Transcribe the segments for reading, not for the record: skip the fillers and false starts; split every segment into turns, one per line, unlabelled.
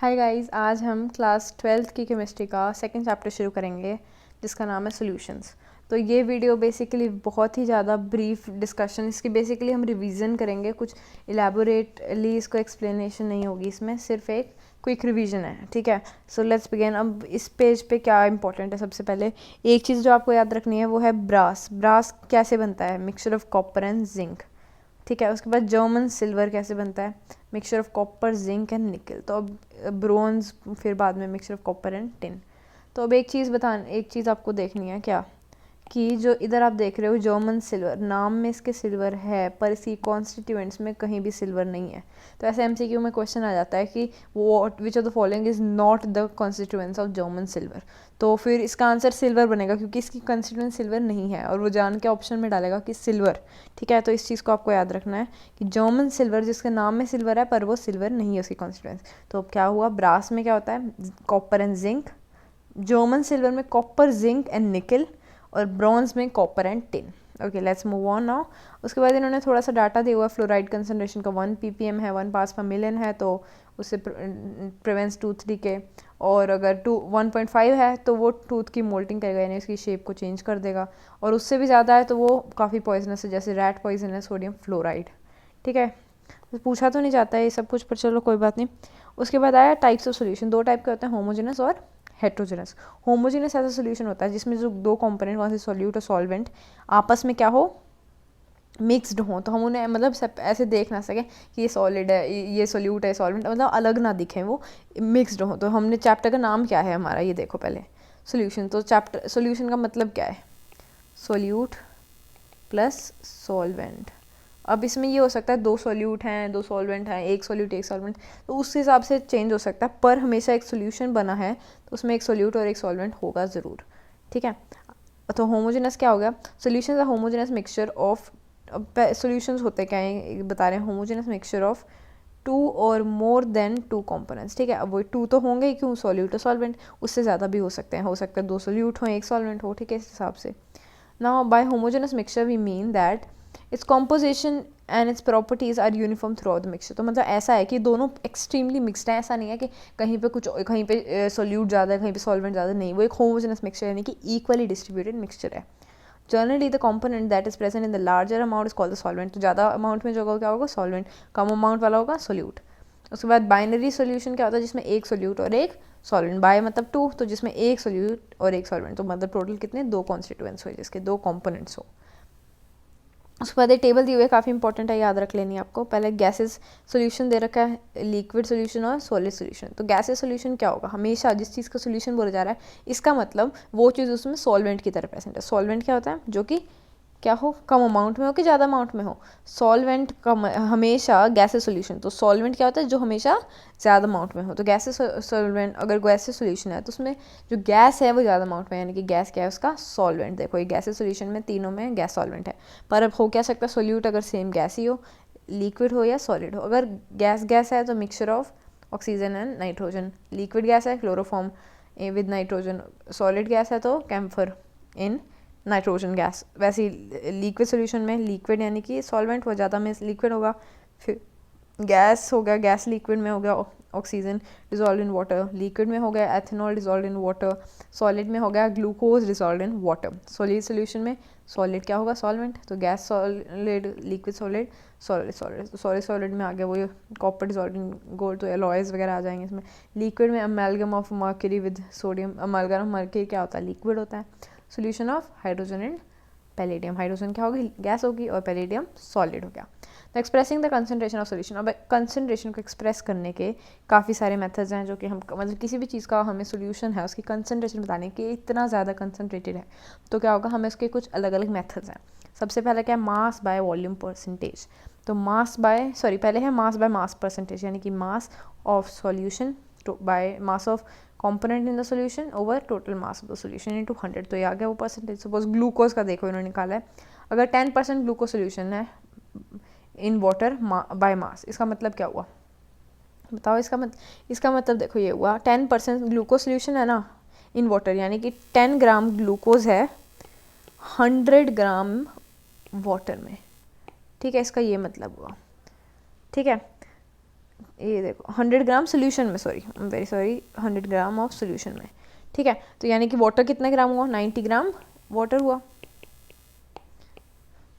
Hi guys, आज हम class 12th की केमिस्ट्री का सेकंड चैप्टर शुरू करेंगे जिसका नाम है सॉल्यूशंस। तो ये वीडियो बेसिकली बहुत ही ज़्यादा ब्रीफ डिस्कशन, इसकी बेसिकली हम रिवीजन करेंगे, कुछ इलेबोरेटली इसको एक्सप्लेनेशन नहीं होगी, इसमें सिर्फ एक क्विक रिवीजन है। ठीक है, सो लेट्स बिगिन। अब इस पेज पे क्या इंपॉर्टेंट है, सबसे पहले एक चीज़ जो आपको याद रखनी है वो है ब्रास। ब्रास कैसे बनता है? Mixture of copper and zinc. ठीक है, उसके बाद जर्मन सिल्वर कैसे बनता है? Mixture of copper zinc and निकल। तो अब ब्रोंज, फिर बाद में mixture of copper and tin. तो अब एक चीज़ आपको देखनी है क्या, कि जो इधर आप देख रहे हो जर्मन सिल्वर, नाम में इसके सिल्वर है पर इसकी कॉन्स्टिट्यूएंट्स में कहीं भी सिल्वर नहीं है। तो ऐसे एमसीक्यू में क्वेश्चन आ जाता है कि वो which of the following is not the constituents of German silver. तो फिर इसका आंसर सिल्वर बनेगा क्योंकि इसकी कॉन्स्टिट्यूएंट सिल्वर नहीं है, और वो जान के ऑप्शन में डालेगा कि सिल्वर। ठीक है, तो इस चीज़ को आपको याद रखना है कि जर्मन सिल्वर जिसके नाम में सिल्वर है पर वो सिल्वर नहीं है उसकी कॉन्स्टिट्यूएंट्स। तो अब क्या हुआ, ब्रास में क्या होता है? Copper and zinc. German silver में कॉपर जिंक एंड निकल, और ब्रॉन्ज में copper and tin. Okay, let's move on now. उसके बाद इन्होंने थोड़ा सा डाटा दिया हुआ है, फ्लोराइड कंसनट्रेशन का 1 ppm है, 1 पार्ट्स पर मिलियन है, तो उससे प्रिवेंट्स टूथ डीके। और अगर 1.5 है तो वो टूथ की मोल्टिंग करेगा, यानी उसकी शेप को चेंज कर देगा, और उससे भी ज़्यादा है तो वो काफ़ी पॉइजनस है, जैसे रैट पॉइजन है सोडियम फ्लोराइड। ठीक है, तो पूछा तो नहीं जाता है ये सब कुछ, पर चलो कोई बात नहीं। उसके बाद आया टाइप्स ऑफ सोल्यूशन। दो टाइप के होते हैं, होमोजेनस और हेट्रोजेनस। होमोजेनस ऐसा सोल्यूशन होता है जिसमें जो दो कंपोनेंट, वहाँ से सॉल्यूट और सॉल्वेंट, आपस में क्या हो, मिक्स्ड हो। तो हम उन्हें मतलब सब ऐसे देख ना सकें कि ये सॉलिड है, ये सॉल्यूट है, सॉल्वेंट, मतलब अलग ना दिखें, वो मिक्स्ड हो। तो हमने चैप्टर का नाम क्या है हमारा, ये देखो पहले, सोल्यूशन। तो चैप्टर सोल्यूशन का मतलब क्या है? Solute plus solvent. अब इसमें ये हो सकता है दो सॉल्यूट हैं, दो सॉल्वेंट हैं, एक सॉल्यूट एक सॉल्वेंट, तो उस हिसाब से चेंज हो सकता है, पर हमेशा एक सोल्यूशन बना है तो उसमें एक सॉल्यूट और एक सॉल्वेंट होगा ज़रूर। ठीक है, तो होमोजेनस क्या हो गया? सोल्यूशन है होमोजेनस मिक्सचर ऑफ, सोल्यूशंस होते क्या हैं बता रहे हैं, होमोजेनस मिक्सचर ऑफ 2 और मोर देन 2 कंपोनेंट्स। ठीक है, अब वो 2 तो होंगे ही, क्यों, सॉल्यूट और सॉल्वेंट, उससे ज़्यादा भी हो सकते हैं, हो सकता है 2 सॉल्यूट हो एक सॉल्वेंट हो। ठीक है, इस हिसाब से। Now by homogeneous mixture we mean that its composition and its properties are uniform throughout the mixture. तो मतलब ऐसा है कि दोनों एक्सट्रीमली मिक्सड है, ऐसा नहीं है कि कहीं पे कुछ, कहीं पे सॉल्यूट ज़्यादा है, कहीं पे सॉल्वेंट ज़्यादा, नहीं, वो एक होमोजेनस मिक्सचर यानी कि इक्वली डिस्ट्रीब्यूटेड मिक्सचर है। Generally the component that is present in the larger amount is called the solvent. तो ज़्यादा अमाउंट में जो होगा क्या होगा, सॉल्वेंट, कम अमाउंट वाला होगा सॉल्यूट। उसके बाद बाइनरी सॉल्यूशन क्या होता है, जिसमें एक सॉल्यूट और एक सॉल्वेंट, बाय मतलब 2, तो जिसमें एक सॉल्यूट और एक सॉल्वेंट, तो मतलब टोटल कितने, 2 कॉन्स्टिट्यूएंट्स हो, जिसके 2 कंपोनेंट्स हो। उसके बाद एक टेबल दी हुई है, काफ़ी इंपॉर्टेंट है, याद रख लेनी है आपको। पहले गैसेस सोल्यूशन दे रखा है, लिक्विड सोल्यूशन और सॉलिड सोल्यूशन। तो गैसेस सोल्यूशन क्या होगा, हमेशा जिस चीज़ का सोल्यूशन बोला जा रहा है इसका मतलब वो चीज़ उसमें सॉल्वेंट की तरह प्रेजेंट है। सॉल्वेंट क्या होता है, जो कि क्या हो, कम अमाउंट में हो कि ज़्यादा अमाउंट में हो। सॉल्वेंट कम, हमेशा गैसेस सोल्यूशन, तो सॉल्वेंट क्या होता है, जो हमेशा ज़्यादा अमाउंट में हो। तो गैसेस सॉल्वेंट, अगर गैसेस सोल्यूशन है तो उसमें जो गैस है वो ज़्यादा अमाउंट में, यानी कि गैस क्या है, उसका सॉल्वेंट। देखो ये गैसेस सोल्यूशन में तीनों में गैस सॉल्वेंट है, पर अब हो क्या सकता है, सोल्यूट अगर सेम गैस ही हो, लिक्विड हो या सॉलिड हो। अगर गैस गैस है तो mixture of oxygen and nitrogen, liquid gas है chloroform with nitrogen, solid gas है तो कैम्फर इन नाइट्रोजन गैस। वैसे ही लिक्विड सोल्यूशन में लिक्विड यानी कि सॉल्वेंट हो, ज़्यादा में लिक्विड होगा। फिर गैस हो गया, गैस लिक्विड में हो गया oxygen dissolve in water, liquid में हो गया ethanol dissolve in water, solid में हो गया glucose dissolve in water. Solid solution में सॉलिड क्या होगा, सॉल्वेंट, तो gas solid, liquid solid, solid solid, तो सॉलिड सॉलिड में आ गया वो कॉपर डिजॉल्व इन गोल्ड, तो एलॉयज वगैरह आ जाएंगे इसमें। लिक्विड में amalgam of mercury with sodium, amalgam mercury क्या होता है, लिक्विड होता है। Solution of hydrogen and palladium, hydrogen क्या होगी, गैस होगी, और पैलेडियम सॉलिड हो गया। तो expressing the concentration of solution, अब कंसनट्रेशन को एक्सप्रेस करने के काफ़ी सारे मेथड्स हैं, जो कि हम मतलब किसी भी चीज़ का हमें सोल्यूशन है उसकी कंसनट्रेशन बताने के, इतना ज़्यादा कंसनट्रेटेड है तो क्या होगा, हमें उसके कुछ अलग अलग मेथड्स हैं। सबसे पहले क्या है, मास बाय वॉल्यूम परसेंटेज। तो पहले है मास बाय मास परसेंटेज, यानी कि mass of solution by mass of component in the solution over total mass of the solution into 100। तो ये आ गया वो परसेंटेज। सपोज ग्लूकोज का देखो इन्होंने निकाला है, अगर 10% ग्लूकोज सोल्यूशन है इन वाटर बाय मास, इसका मतलब क्या हुआ बताओ, इसका मतलब देखो ये हुआ 10% ग्लूकोज सोल्यूशन है ना इन वाटर, यानी कि 10 ग्राम ग्लूकोज है 100 ग्राम वाटर में। ठीक है, इसका ये मतलब हुआ। ठीक है, ये देखो 100 ग्राम सोल्यूशन में, sorry very sorry, 100 gram of solution में, ठीक है। तो यानी कि वाटर कितने ग्राम हुआ, 90 ग्राम वाटर हुआ।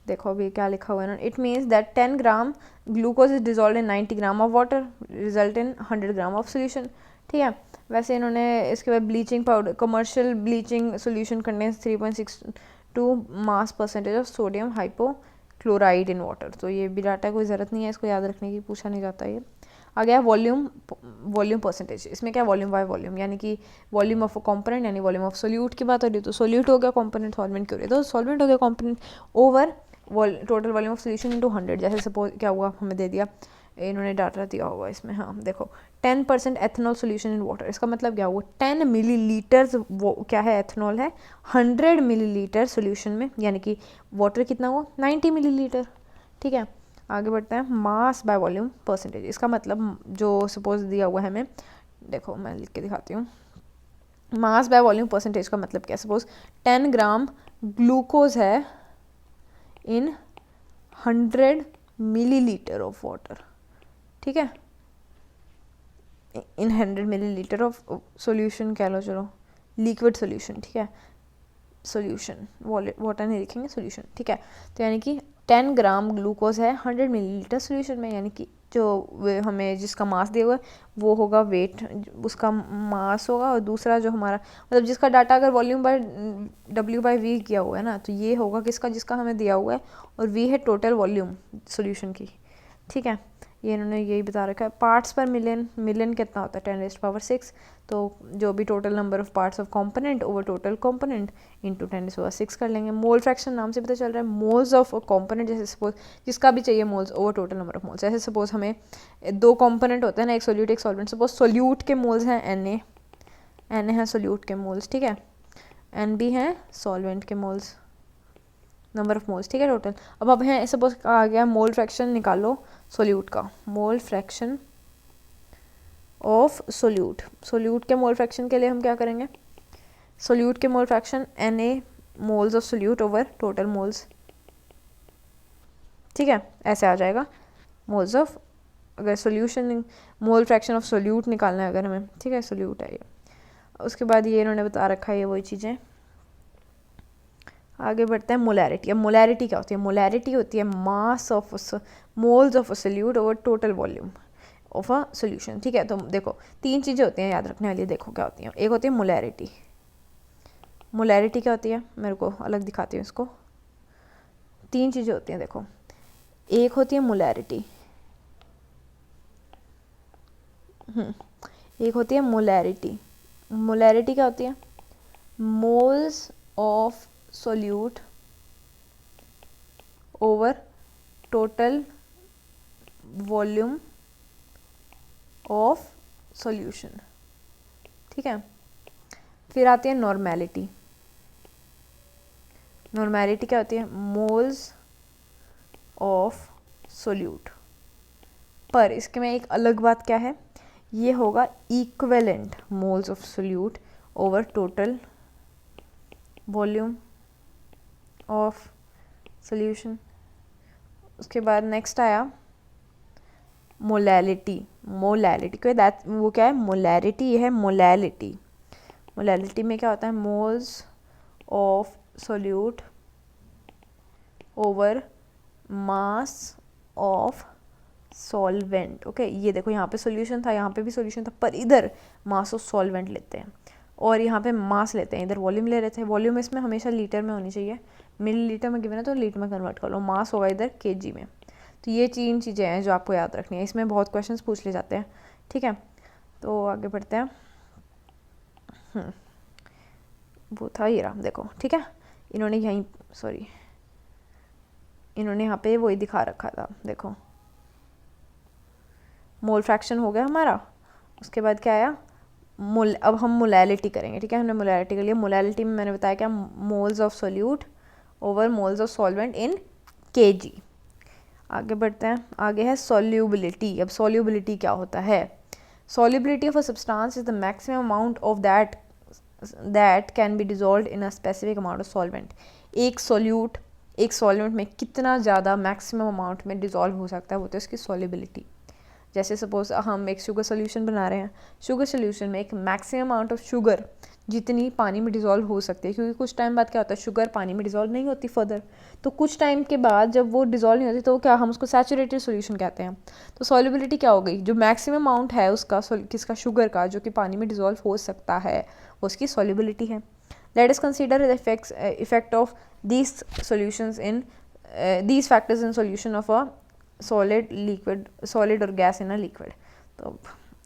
देखो अभी क्या लिखा हुआ है ना, it means that 10 gram glucose is dissolve in 90 gram of water result in 100 gram of solution, ठीक है। वैसे इन्होंने इसके बाद bleaching powder, commercial bleaching solution contains 3.62 mass percentage of sodium hypochloride in water. तो ये भी डाटा कोई ज़रूरत नहीं है इसको याद रखने की, पूछा नहीं जाता ये। आ गया वॉल्यूम परसेंटेज। इसमें क्या वॉल्यूम बाय वॉल्यूम, यानी कि वॉल्यूम ऑफ अ कंपोनेंट यानी वॉल्यूम ऑफ सोल्यूट की बात हो रही है, तो सोल्यूट हो गया कंपोनेंट, सॉल्वेंट क्यों रही है तो सॉल्वेंट हो गया component, over total volume of solution into 100। जैसे सपोज क्या हुआ, हमें दे दिया, इन्होंने डाटा दिया होगा इसमें, हाँ देखो 10% एथनॉल सोल्यूशन इन वाटर, इसका मतलब क्या हुआ 10 मिलीलीटर्स वो क्या है एथनॉल है 100 मिलीलीटर सोल्यूशन में, यानी कि वाटर कितना हुआ 90 मिलीलीटर, ठीक है। आगे बढ़ते हैं, मास बाय वॉल्यूम परसेंटेज, इसका मतलब जो सपोज दिया हुआ है हमें, देखो मैं लिख के दिखाती हूँ, मास बाय वॉल्यूम परसेंटेज का मतलब क्या, सपोज 10 ग्राम ग्लूकोज है इन 100 मिलीलीटर ऑफ वाटर, ठीक है, इन 100 मिलीलीटर ऑफ सॉल्यूशन कह लो, चलो लिक्विड सॉल्यूशन, ठीक है, सॉल्यूशन वाटर नहीं लिखेंगे सॉल्यूशन, ठीक है। तो यानी कि 10 ग्राम ग्लूकोज है 100 मिलीलीटर सॉल्यूशन में, यानी कि जो हमें जिसका मास दिया हुआ है वो होगा वेट, उसका मास होगा, और दूसरा जो हमारा मतलब जिसका डाटा अगर वॉल्यूम बाय W/V किया हुआ है ना, तो ये होगा किसका, जिसका हमें दिया हुआ है, और V है टोटल वॉल्यूम सॉल्यूशन की, ठीक है। ये इन्होंने यही बता रखा है। पार्ट्स पर मिलियन, मिलियन कितना होता है 10⁻⁶, तो जो भी total number of parts of component over total component into 10⁻⁶ कर लेंगे। मोल फ्रैक्शन नाम से पता चल रहा है, मोल्स ऑफ कंपोनेंट, जैसे सपोज जिसका भी चाहिए moles over total number of moles, जैसे सपोज हमें 2 कंपोनेंट होते हैं ना, एक सोल्यूट एक सॉल्वेंट, सपोज सोल्यूट के मोल्स हैं Na है सोल्यूट के मोल्स, ठीक है, Nb हैं सॉल्वेंट के मोल्स, नंबर ऑफ मोल्स, ठीक है टोटल। अब है सपोज आ गया मोल फ्रैक्शन निकालो सोल्यूट का, मोल फ्रैक्शन ऑफ सोल्यूट, सोल्यूट के मोल फ्रैक्शन के लिए हम क्या करेंगे, सोल्यूट के mole fraction Na moles of solute over total moles, ठीक है, ऐसे आ जाएगा मोल्स ऑफ, अगर solution mole fraction of solute निकालना है अगर हमें, ठीक है, सोल्यूट है ये। उसके बाद ये इन्होंने बता रखा है ये वही चीज़ें। आगे बढ़ते हैं, मोलैरिटी। अब मोलैरिटी क्या होती है, मोलैरिटी होती है mass of moles of a solute over total volume of a solution, ठीक है। तो देखो 3 चीज़ें होती हैं याद रखने वाली, देखो क्या होती हैं, एक होती है मोलैरिटी, मोलैरिटी क्या होती है, मेरे को अलग दिखाती हूँ इसको, 3 चीज़ें होती हैं देखो, एक होती है मोलैरिटी, एक होती है मोलैरिटी, मोलैरिटी क्या होती है, moles of solute over total volume of solution, ठीक है। फिर आती है नॉर्मेलिटी, नॉर्मेलिटी क्या होती है, मोल्स ऑफ सोल्यूट, पर इसके में एक अलग बात क्या है, ये होगा equivalent moles of solute over total volume of solution. उसके बाद नेक्स्ट आया मोलैलिटी, मोलैलिटी को दैट वो क्या है, मोलैरिटी, ये है मोलैलिटी, मोलैलिटी में क्या होता है, moles of solute over mass of solvent, okay. ये देखो यहाँ पे सॉल्यूशन था, यहाँ पे भी सॉल्यूशन था, पर इधर मास ऑफ सॉल्वेंट लेते हैं और यहाँ पे मास लेते हैं, इधर वॉल्यूम ले रहे थे, वॉल्यूम इसमें हमेशा लीटर में होनी चाहिए, मिलीलीटर में गिवन है तो लीटर में कन्वर्ट कर लो, मास होगा इधर केजी में। तो ये 3 चीज़ें हैं जो आपको याद रखनी है, इसमें बहुत क्वेश्चंस पूछ ले जाते हैं, ठीक है। तो आगे बढ़ते हैं, वो था ये रहा देखो, ठीक है। इन्होंने यहीं सॉरी इन्होंने यहाँ पे वही दिखा रखा था, देखो मोल फ्रैक्शन हो गया हमारा। उसके बाद क्या आया, अब हम मोलैलिटी करेंगे, ठीक है। हमने मोलैलिटी के लिए, मोलैलिटी में मैंने बताया क्या, moles of solute over moles of solvent in KG. आगे बढ़ते हैं, आगे है सॉल्युबिलिटी। अब सॉल्युबिलिटी क्या होता है, solubility of a substance is the maximum amount of that can be dissolved in a specific amount of solvent. एक सॉल्वेंट में कितना ज़्यादा मैक्सिमम अमाउंट में डिजॉल्व हो सकता है, वो तो इसकी सॉल्युबिलिटी। जैसे सपोज हम एक शुगर सोल्यूशन बना रहे हैं, शुगर सोल्यूशन में एक मैक्सिमम अमाउंट ऑफ शुगर जितनी पानी में डिज़ोल्व हो सकती है, क्योंकि कुछ टाइम बाद क्या होता है शुगर पानी में डिज़ोल्व नहीं होती फर्दर, तो कुछ टाइम के बाद जब वो डिज़ोल्व नहीं होती तो क्या हम उसको सैचुरेटेड सोल्यूशन कहते हैं। तो सॉल्युबिलिटी क्या हो गई, जो मैक्सिमम अमाउंट है उसका किसका, शुगर का, जो कि पानी में डिज़ोल्व हो सकता है, उसकी सॉल्युबिलिटी है। Let us consider the effect of these solutions in these factors in solution of a solid or gas in a liquid। तो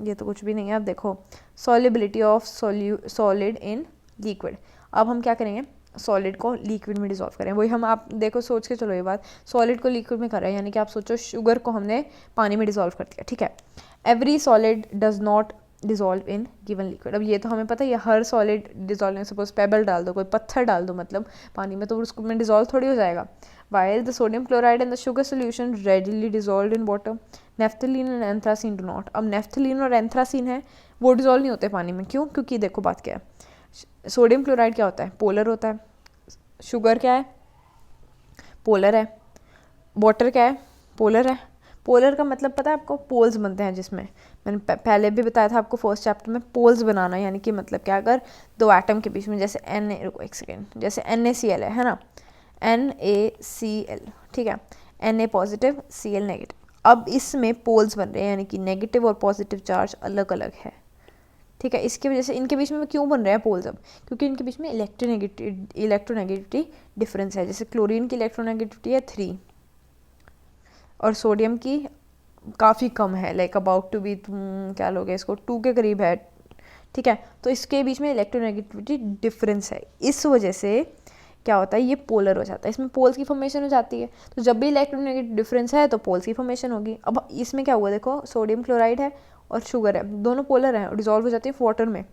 ये तो कुछ भी नहीं है। अब देखो solubility of solid in liquid, अब हम क्या करेंगे, सॉलिड को लिक्विड में डिज़ोल्व करें। वही हम, आप देखो सोच के चलो ये बात, सॉलिड को लिक्विड में कर रहे हैं, यानी कि आप सोचो शुगर को हमने पानी में डिज़ोल्व कर दिया, ठीक है। Every solid does not dissolve in given liquid. अब ये तो हमें पता है, ये हर सॉलिड डिज़ोल्व, सपोज पेबल डाल दो, कोई पत्थर डाल दो मतलब पानी में, तो उसको में डिज़ोल्व थोड़ी हो जाएगा। while the sodium chloride and the sugar solution readily dissolved in water, naphthalene and anthracene do not। अब naphthalene और anthracene है वो डिज़ोल्व नहीं होते पानी में, क्यों, क्योंकि देखो बात क्या है, सोडियम क्लोराइड क्या होता है, पोलर होता है, शुगर क्या है, पोलर है, वाटर क्या है, पोलर है। पोलर का मतलब पता है आपको, पोल्स बनते हैं, जिसमें मैंने पहले भी बताया था आपको फर्स्ट चैप्टर में, पोल्स बनाना, यानी कि मतलब क्या, अगर दो एटम के बीच में, जैसे रुको एक सेकेंड, जैसे NaCl है ना, NaCl, ठीक है, Na पॉजिटिव Cl नेगेटिव। अब इसमें पोल्स बन रहे हैं, यानी कि नेगेटिव और पॉजिटिव चार्ज अलग अलग है, ठीक है। इसकी वजह से इनके बीच में क्यों बन रहे हैं पोल्स, अब क्योंकि इनके बीच में इलेक्ट्रोनेगेटिविटी डिफरेंस है। जैसे क्लोरीन की इलेक्ट्रोनेगेटिविटी है 3 और सोडियम की काफ़ी कम है, लाइक अबाउट टू बी, क्या लोगे इसको, 2 के करीब है, ठीक है। तो इसके बीच में इलेक्ट्रोनेगेटिविटी डिफरेंस है, इस वजह से क्या होता है, ये पोलर हो जाता है, इसमें पोल्स की फॉर्मेशन हो जाती है। तो जब भी इलेक्ट्रोनेगेटिव डिफरेंस है तो पोल्स की फॉर्मेशन होगी। अब इसमें क्या हुआ, देखो सोडियम क्लोराइड है और शुगर है, दोनों पोलर हैं और डिजॉल्व हो जाती है वाटर में,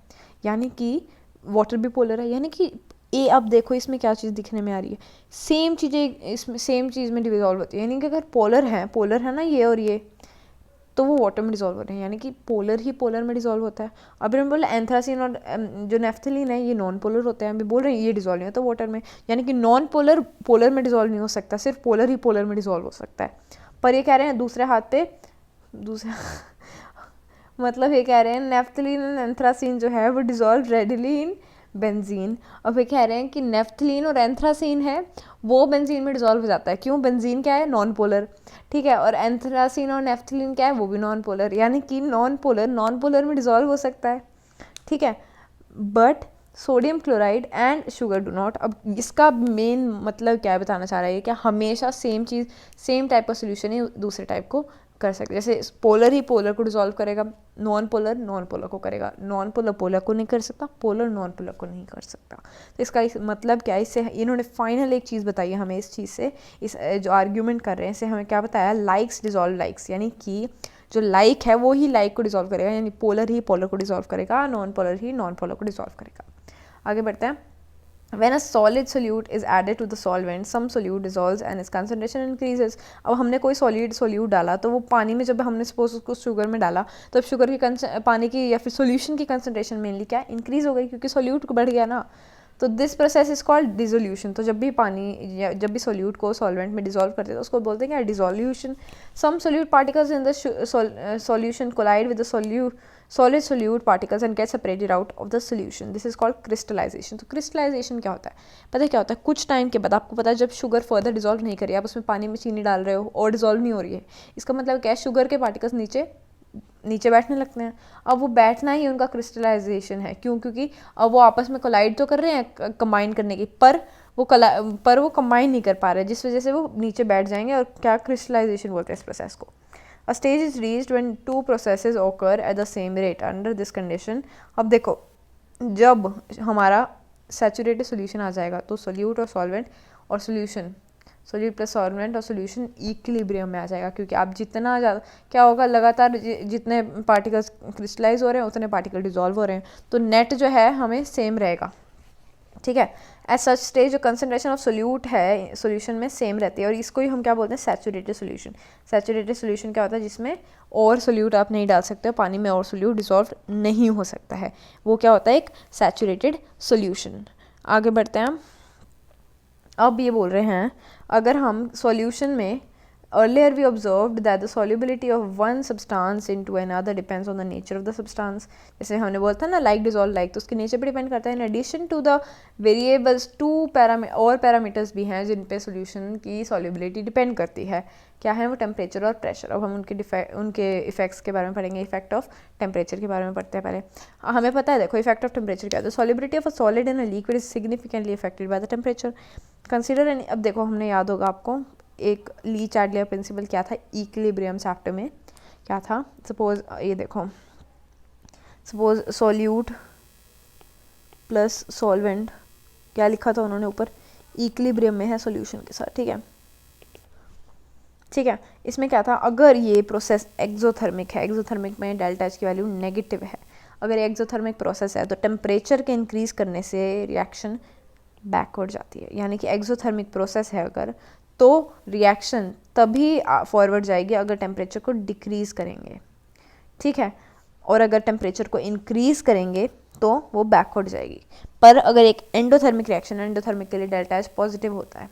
यानी कि वाटर भी पोलर है, यानी कि ए, अब देखो इसमें क्या चीज़ दिखने में आ रही है, सेम चीज़ें इसमें सेम चीज़ में डिजॉल्व होती है, यानी कि अगर पोलर है ना ये और ये, तो वो वाटर में डिजॉल्व हो रहे हैं, यानी कि पोलर ही पोलर में डिजॉल्व होता है। अभी हम बोले एंथ्रासिन और जो नेफ्थलीन है ये नॉन पोलर होते हैं, अभी बोल रहे हैं ये डिजॉल्व नहीं होता वाटर में, यानी कि नॉन पोलर पोलर में डिजॉल्व नहीं हो सकता, सिर्फ पोलर ही पोलर में डिजॉल्व हो सकता है। पर ये कह रहे हैं दूसरे हाथ पे दूसरा मतलब ये कह रहे हैं नेफ्थलीन एंड एंथ्रासिन जो है वो डिजॉल्व रेडिली इन बेंजीन। अब ये कह रहे हैं कि नेफ्थलीन और एंथ्रासिन है वो बेंजीन में डिजॉल्व हो जाता है, क्यों, बेंजीन क्या है, नॉन पोलर, ठीक है, और एंथ्रासिन और नेफ्थलीन क्या है, वो भी नॉन पोलर, यानी कि नॉन पोलर में डिजॉल्व हो सकता है, ठीक है। But sodium chloride and sugar do not. अब इसका मेन मतलब क्या बताना चाह रहा है, कि हमेशा सेम चीज़, सेम टाइप का सोल्यूशन ही दूसरे टाइप को कर सकते, जैसे पोलर ही पोलर को डिसॉल्व करेगा, नॉन पोलर को करेगा, नॉन पोलर को नहीं कर सकता, पोलर नॉन पोलर को नहीं कर सकता। तो इसका मतलब क्या है, इससे इन्होंने फाइनल एक चीज़ बताई है हमें इस चीज़ से, इस जो आर्ग्यूमेंट कर रहे हैं इससे हमें क्या बताया, लाइक्स डिसॉल्व लाइक्स, यानी कि जो लाइक है वो ही लाइक को डिसॉल्व करेगा, यानी पोलर ही पोलर को डिसॉल्व करेगा, नॉन पोलर ही नॉन पोलर को डिसॉल्व करेगा। आगे बढ़ते हैं। When a solid solute is added to the solvent, some solute dissolves and its concentration increases। अब हमने कोई solid solute डाला तो वो पानी में, जब हमने सपोज उसको शुगर में डाला तो अब शुगर की पानी की या फिर सोल्यूशन की कंसनट्रेशन मेनली क्या इंक्रीज हो गई, क्योंकि सोल्यूट बढ़ गया ना। तो this process is called dissolution. तो जब भी पानी या जब भी सोल्यूट को सॉल्वेंट में डिसॉल्व करते हैं तो उसको बोलते हैं क्या, dissolution. Some solute particles in the solution collide with the solid solute particles and get separated out of the solution. This is called crystallization। तो crystallization क्या होता है, पता है क्या होता है, कुछ टाइम के बाद आपको पता है जब शुगर फर्दर डिसॉल्व नहीं करी, आप उसमें पानी में चीनी डाल रहे हो और डिसॉल्व नहीं हो रही है, इसका मतलब क्या है, शुगर के पार्टिकल्स नीचे बैठने लगते हैं। अब वो बैठना ही उनका क्रिस्टलाइजेशन है, क्यों, क्योंकि अब वो आपस में कोलाइड तो कर रहे हैं कंबाइन करने की, पर वो कंबाइन नहीं कर पा रहे, जिस वजह से वो नीचे बैठ जाएंगे, और क्या क्रिस्टलाइजेशन बोलते हैं इस प्रोसेस को। A stage is reached when two processes occur at the same rate under this condition। अब देखो जब हमारा सैचुरेटेड सोल्यूशन आ जाएगा तो सोल्यूट और सॉल्वेंट और सोल्यूशन, सोल्यूट प्लस सॉल्वेंट और सोल्यूशन इक्विलिब्रियम में आ जाएगा, क्योंकि आप जितना ज़्यादा क्या होगा, लगातार जितने पार्टिकल्स क्रिस्टलाइज हो रहे हैं उतने पार्टिकल डिसॉल्व हो रहे हैं, तो नेट जो है हमें सेम रहेगा, ठीक है। एज सच स्टेज जो कंसनट्रेशन ऑफ सोल्यूट है सोल्यूशन में सेम रहती है, और इसको ही हम क्या बोलते हैं, सैचुरेटेड सोल्यूशन। सैचुरेटेड सोल्यूशन क्या होता है, जिसमें और सोल्यूट आप नहीं डाल सकते हो, पानी में और सोल्यूट डिसॉल्व नहीं हो सकता है, वो क्या होता है, एक सैचुरेटेड सोल्यूशन। आगे बढ़ते हैं हम। अब ये बोल रहे हैं अगर हम सॉल्यूशन में earlier we observed that the solubility of one substance into another depends on the nature of the substance. जैसे हमने बोला था ना like dissolve like, तो उसके नेचर पे डिपेंड करता है. In addition to the variables, और पैरामीटर्स भी हैं जिन पे सोल्यूशन की सॉल्युबिलिटी डिपेंड करती है. क्या है वो? टेम्परेचर और प्रेशर. अब हम उनके इफेक्ट्स के बारे में पढ़ेंगे. इफेक्ट ऑफ टेम्परेचर के बारे में पढ़ते हैं पहले. हमें पता है, देखो इफेक्ट ऑफ टेम्परेचर क्या है. The solubility of a solid in a liquid is significantly affected by the temperature. Consider any. अब देखो हमने याद होगा आपको एक ली चार्डियर प्रिंसिपल क्या था इक्विलिब्रियम चैप्टर में. क्या था? सपोज ये देखो, सपोज सॉल्यूट प्लस सॉल्वेंट, क्या लिखा था उन्होंने ऊपर? इक्विलिब्रियम में है सॉल्यूशन के साथ. ठीक है, ठीक है. इसमें क्या था? अगर ये प्रोसेस एक्सोथर्मिक है, एक्सोथर्मिक में डेल्टा एच की वैल्यू नेगेटिव है. अगर ये एक्सोथर्मिक प्रोसेस है तो टेम्परेचर के इंक्रीज करने से रिएक्शन बैकवर्ड जाती है. यानी कि एक्सोथर्मिक प्रोसेस है अगर, तो रिएक्शन तभी फॉरवर्ड जाएगी अगर टेम्परेचर को डिक्रीज करेंगे. ठीक है. और अगर टेम्परेचर को इंक्रीज करेंगे तो वो बैकवर्ड जाएगी. पर अगर एक एंडोथर्मिक रिएक्शन, एंडोथर्मिक के लिए डेल्टा एच पॉजिटिव होता है.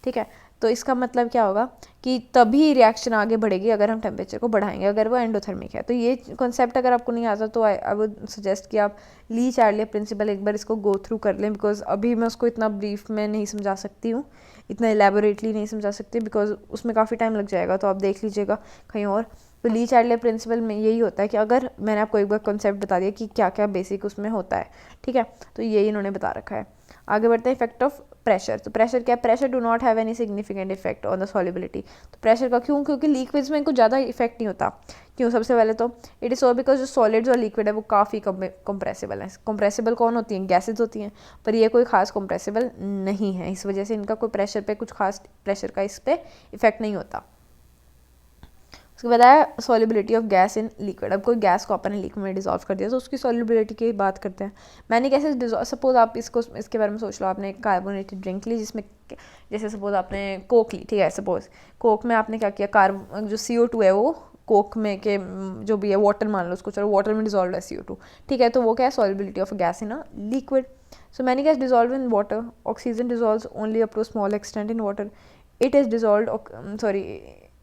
ठीक है. तो इसका मतलब क्या होगा कि तभी रिएक्शन आगे बढ़ेगी अगर हम टेम्परेचर को बढ़ाएंगे, अगर वो एंडोथर्मिक है. तो ये कॉन्सेप्ट अगर आपको नहीं आता तो आई वुड सजेस्ट कि आप ली चार्डियर प्रिंसिपल एक बार इसको गो थ्रू कर लें, बिकॉज अभी मैं उसको इतना ब्रीफ में नहीं समझा सकती हूँ, इतना एलेबोरेटली नहीं समझा सकती, बिकॉज उसमें काफ़ी टाइम लग जाएगा. तो आप देख लीजिएगा कहीं और. तो ली चार्डियर प्रिंसिपल में यही होता है कि अगर मैंने आपको एक बार कॉन्सेप्ट बता दिया कि क्या क्या बेसिक उसमें होता है. ठीक है. तो यही इन्होंने बता रखा है. आगे बढ़ते हैं. Effect of pressure. तो प्रेशर क्या है? Pressure do not have any significant effect on the solubility. तो प्रेशर का क्यों? क्योंकि लिक्विड्स में कुछ ज़्यादा इफेक्ट नहीं होता. क्यों? सबसे पहले तो इट इज़ सो बिकॉज जो सॉलिड्स और लिक्विड है वो काफ़ी कंप्रेसिबल है. कंप्रेसिबल कौन होती हैं? गैसेज होती हैं. पर ये कोई खास कंप्रेसिबल नहीं है, इस वजह से इनका कोई प्रेशर पे, कुछ खास प्रेशर का इस पर इफेक्ट नहीं होता. उसके बाद आया solubility of gas in liquid. अब कोई गैस को अपन ने लिक्विड में डिजॉल्व कर दिया तो उसकी सॉल्युबिलिटी की बात करते हैं. मैंने कैसे डिजॉल्व, सपोज आप इसके बारे में सोच लो. आपने एक कार्बोनेटेड ड्रिंक ली जिसमें, जैसे सपोज आपने कोक ली. ठीक है. सपोज कोक में आपने क्या किया, जो CO2 है वो कोक में के जो भी है वाटर मान लो उसको, चलो वाटर में डिजॉल्व है CO2. ठीक है. तो वो क्या है? Solubility of gas in a liquid. So many gas dissolve in water. Oxygen dissolve only up to small extent in water. It is dissolve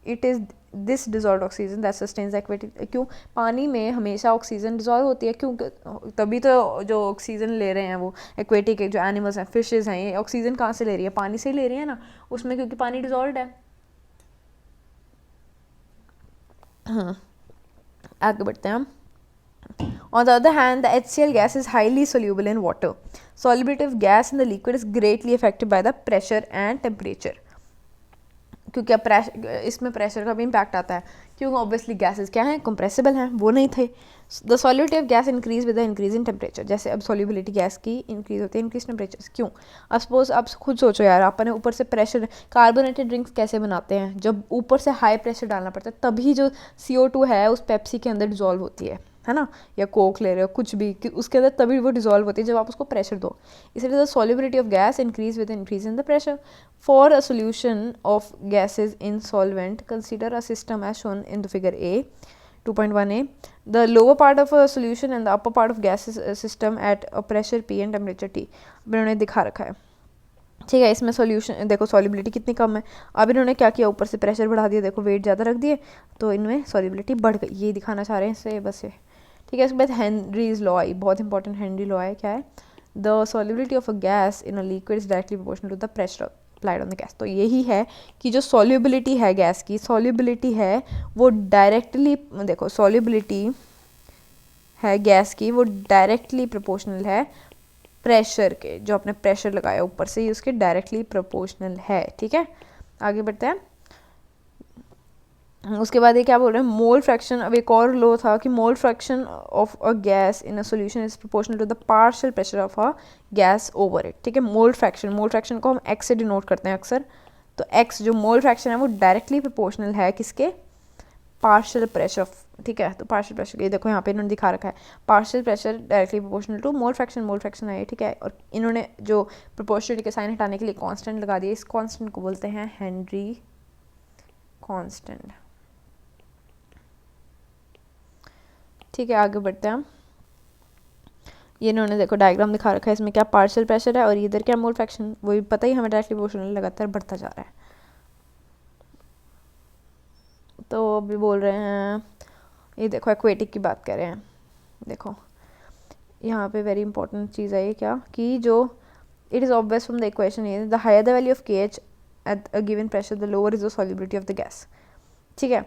it is this dissolve oxygen that sustains aquatic. क्यों? पानी में हमेशा oxygen dissolve होती है. क्यों? तभी तो जो ऑक्सीजन ले रहे हैं वो एक्वेटिक जो एनिमल्स हैं, फिशेज हैं, ये ऑक्सीजन कहाँ से ले रही है? पानी से ही ले रही है ना उसमें, क्योंकि पानी डिजॉल्व है. हाँ, आगे बढ़ते हैं हम. On the other hand, the HCl gas is highly soluble in water. Solubility of gas in the liquid is greatly affected by the pressure and temperature. क्योंकि अब इसमें प्रेशर का भी इम्पैक्ट आता है. क्योंकि ऑब्वियसली गैसेस क्या हैं? कंप्रेसिबल हैं, वो नहीं थे. The solubility of gas increase with the increase in temperature. जैसे अब सॉल्युबिलिटी गैस की इंक्रीज होती है इंक्रीज टेम्परेचर. क्यों? अब सपोज आप खुद सोचो यार, आपने ऊपर से प्रेशर, कार्बोनेटेड ड्रिंक्स कैसे बनाते हैं? जब ऊपर से हाई प्रेशर डालना पड़ता है तभी जो CO2 है उस पेप्सी के अंदर डिजॉल्व होती है ना, या कोक ले रहे हो कुछ भी, कि उसके अंदर तभी वो डिजॉल्व होती है जब आप उसको प्रेशर दो. इसलिए the solubility of gas increase with increase in the pressure. For a solution of gases in solvent consider a system as shown in the figure A 2.1a. The lower part of a solution and the upper part of gas system at a pressure P and temperature T. अब इन्होंने दिखा रखा है. ठीक है. इसमें solution देखो, solubility कितनी कम है. अब इन्होंने क्या किया, ऊपर से प्रेशर बढ़ा दिया, देखो वेट ज़्यादा रख दिए तो इनमें सॉल्युबिलिटी बढ़ गई. ये दिखाना चाह रहे हैं इससे बस ये. ठीक है. इसके बाद हेनरीज लॉ आई, बहुत इंपॉर्टेंट हेनरी लॉ है. क्या है? The solubility of a gas in a liquid is directly proportional to the pressure applied on the gas. तो यही है कि जो सॉल्युबिलिटी है गैस की, सॉल्युबिलिटी है वो डायरेक्टली, देखो सॉल्युबिलिटी है गैस की वो डायरेक्टली प्रोपोर्शनल है प्रेशर के, जो आपने प्रेशर लगाया ऊपर से, ये उसके डायरेक्टली प्रोपोर्शनल है. ठीक है. आगे बढ़ते हैं. उसके बाद ये क्या बोल रहे हैं? Mole fraction. अब एक और लो था कि mole fraction of a gas in a solution is proportional to the partial pressure of a gas over it. ठीक है. मोल फ्रैक्शन को हम x से डिनोट करते हैं अक्सर. तो x जो मोल फ्रैक्शन है वो डायरेक्टली प्रोपोर्शनल है किसके? Partial pressure. ठीक है. तो पार्शियल प्रेशर, ये देखो यहाँ पे इन्होंने दिखा रखा है, partial pressure directly proportional to mole fraction है. ठीक है. और इन्होंने जो प्रोपोर्शनलिटी के साइन हटाने के लिए कांस्टेंट लगा दिया. इस कांस्टेंट को बोलते हैं हेनरी कांस्टेंट. ठीक है. आगे बढ़ते हैं हम. ये इन्होंने देखो डायग्राम दिखा रखा है, इसमें क्या पार्शियल प्रेशर है और इधर क्या मोल फ्रैक्शन, वो भी पता ही हमें डायरेक्टली प्रोपोर्शनल लगातार बढ़ता जा रहा है. तो अभी बोल रहे हैं, ये देखो एक्वेटिक की बात कर रहे हैं। देखो यहाँ पे वेरी इंपॉर्टेंट चीज़ है ये क्या, कि जो it is obvious from the equation is the higher the value of KH at a given pressure the lower is the solubility of the gas. ठीक है,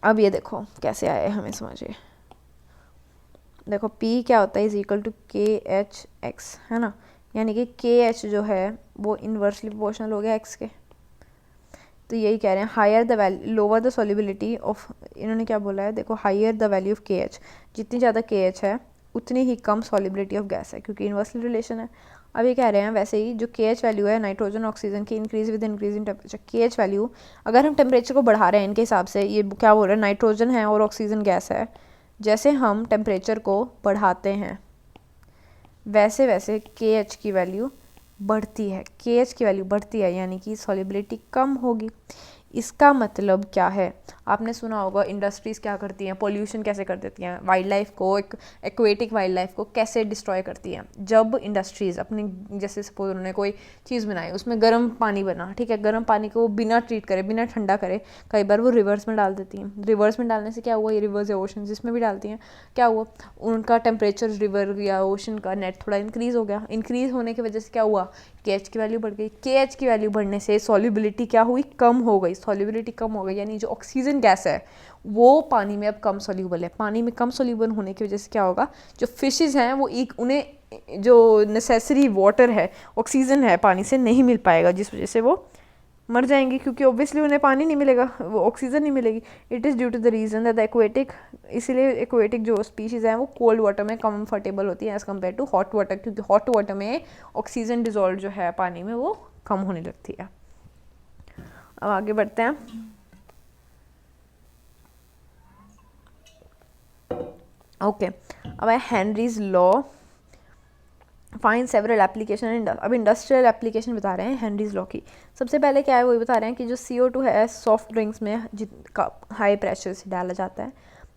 अब ये देखो कैसे आया है हमें समझिए। देखो P क्या होता है, इज इक्वल टू KHX, है ना, यानी कि KH जो है वो इन्वर्सली प्रोपोर्शनल हो गया X के। तो यही कह रहे हैं higher the value lower the solubility of, इन्होंने क्या बोला है, देखो higher the value of KH, जितनी ज़्यादा KH है उतनी ही कम सॉल्युबिलिटी ऑफ गैस है, क्योंकि इन्वर्सली रिलेशन है। अब ये कह रहे हैं वैसे ही जो KH वैल्यू है नाइट्रोजन ऑक्सीजन की increase with increase in temperature, KH value अगर हम टेम्परेचर को बढ़ा रहे हैं इनके हिसाब से, ये क्या बोल रहे हैं, नाइट्रोजन है और ऑक्सीजन गैस है, जैसे हम टेम्परेचर को बढ़ाते हैं वैसे वैसे KH की वैल्यू बढ़ती है, KH की वैल्यू बढ़ती है, यानी कि सॉल्युबिलिटी कम होगी। इसका मतलब क्या है, आपने सुना होगा इंडस्ट्रीज़ क्या करती हैं, पोल्यूशन कैसे कर देती हैं, वाइल्ड लाइफ को, एक एक्वेटिक वाइल्ड लाइफ को कैसे डिस्ट्रॉय करती हैं। जब इंडस्ट्रीज़ अपनी, जैसे सपोज उन्होंने कोई चीज़ बनाई, उसमें गर्म पानी बना, ठीक है, गर्म पानी को वो बिना ट्रीट करे, बिना ठंडा करे, कई बार वो रिवर्स में डाल देती हैं। रिवर्स में डालने से क्या हुआ, ये रिवर्स या ओशन जिसमें भी डालती हैं, क्या हुआ, उनका टेम्परेचर रिवर या ओशन का नेट थोड़ा इंक्रीज़ हो गया। इंक्रीज़ होने की वजह से क्या हुआ, KH की वैल्यू बढ़ गई। KH की वैल्यू बढ़ने से सॉल्युबिलिटी क्या हुई, कम हो गई। सॉल्युबिलिटी कम हो गई यानी जो ऑक्सीजन गैस है वो पानी में अब कम सॉल्यूबल है। पानी में कम सॉल्यूबल होने की वजह से क्या होगा, जो फिशेस हैं वो उन्हें जो नेसेसरी वाटर है, ऑक्सीजन है, पानी से नहीं मिल पाएगा, जिस वजह से वो मर जाएंगी, क्योंकि ऑब्वियसली उन्हें पानी नहीं मिलेगा, वो ऑक्सीजन नहीं मिलेगी। It is due to the reason that the aquatic, इसीलिए एक्वेटिक जो स्पीशीज़ हैं वो कोल्ड वाटर में कंफर्टेबल होती है as compare to hot water, क्योंकि हॉट वाटर में ऑक्सीजन डिजॉल्व जो है पानी में वो कम होने लगती है। अब आगे बढ़ते हैं। ओके, अब है Henry's law, find several application. अब इंडस्ट्रियल एप्लीकेशन बता रहे हैं हेनरीज लॉ की। सबसे पहले क्या है, वही बता रहे हैं कि जो CO2 है सॉफ्ट ड्रिंक्स में हाई प्रेशर से डाला जाता है,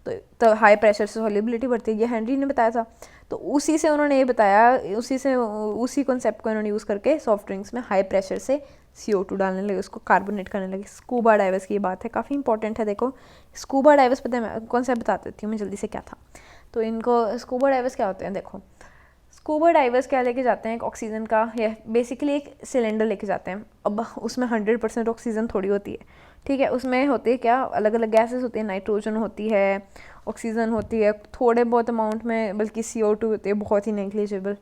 तो हाई प्रेशर से सॉल्युबिलिटी बढ़ती है, ये हेनरी ने बताया था। तो उसी से उन्होंने ये बताया, उसी कॉन्सेप्ट को उन्होंने यूज़ करके सॉफ्ट ड्रिंक्स में हाई प्रेशर से CO2 डालने लगे, उसको कार्बोनेट करने लगे। स्कूबा डाइवर्स की ये बात है, काफ़ी इंपॉर्टेंट है। देखो स्कूबा डाइवर्स पता है कॉन्सेप्ट बता देती हूँ मैं जल्दी से, क्या था। तो इनको स्कूबा डाइवर्स क्या होते हैं, देखो स्कूबा डाइवर्स क्या लेके जाते हैं, एक ऑक्सीजन का, या बेसिकली एक सिलेंडर लेके जाते हैं। अब उसमें 100% ऑक्सीजन थोड़ी होती है, ठीक है, उसमें होती है क्या, अलग अलग गैसेस होती है, नाइट्रोजन होती है, ऑक्सीजन होती है, थोड़े बहुत अमाउंट में बल्कि CO2 होती है, बहुत ही नेग्लिजिबल।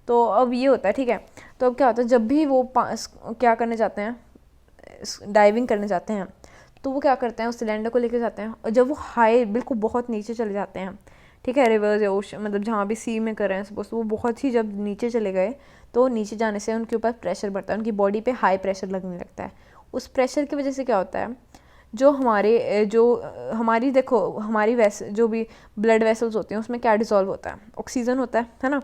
तो अब ये होता है, ठीक है। तो अब क्या होता है, जब भी वो क्या करने जाते हैं, डाइविंग करने जाते हैं, तो वो क्या करते हैं, उस सिलेंडर को लेके जाते हैं, और जब वो हाई बिल्कुल बहुत नीचे चले जाते हैं, ठीक है, रिवर्स या ओशन, मतलब जहाँ भी सी में कर रहे हैं सपोज, वो बहुत ही जब नीचे चले गए, तो नीचे जाने से उनके ऊपर प्रेशर बढ़ता है, उनकी बॉडी पे हाई प्रेशर लगने लगता है। उस प्रेशर की वजह से क्या होता है, जो हमारी देखो हमारी जो भी ब्लड वेसल्स होते हैं उसमें क्या डिसॉल्व होता है, ऑक्सीजन होता है ना,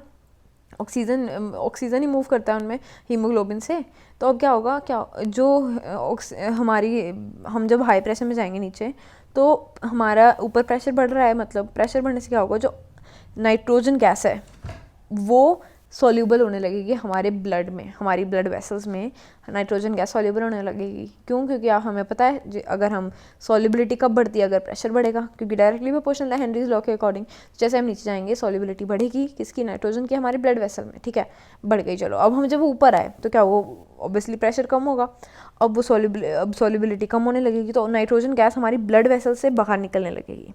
ऑक्सीजन ही मूव करता है उनमें हीमोग्लोबिन से। तो अब क्या होगा, हम जब हाई प्रेशर में जाएंगे नीचे, तो हमारा ऊपर प्रेशर बढ़ रहा है, मतलब प्रेशर बढ़ने से क्या होगा, जो नाइट्रोजन गैस है वो सॉल्यूबल होने लगेगी हमारे ब्लड में, हमारी ब्लड वेसल्स में नाइट्रोजन गैस सॉल्यूबल होने लगेगी। क्यों, क्योंकि हमें पता है अगर हम सॉल्युबिलिटी कब बढ़ती है, अगर प्रेशर बढ़ेगा, क्योंकि डायरेक्टली प्रोपोर्शनल है हेनरीज लॉ के अकॉर्डिंग। जैसे हम नीचे जाएंगे सॉल्युबिलिटी बढ़ेगी, किसकी, नाइट्रोजन की, हमारे ब्लड वेसल में, ठीक है, बढ़ गई। चलो अब हम जब ऊपर आए तो क्या, वो ऑब्वियसली प्रेशर कम होगा, अब सॉल्युबिलिटी कम होने लगेगी, तो नाइट्रोजन गैस हमारी ब्लड वेसल से बाहर निकलने लगेगी,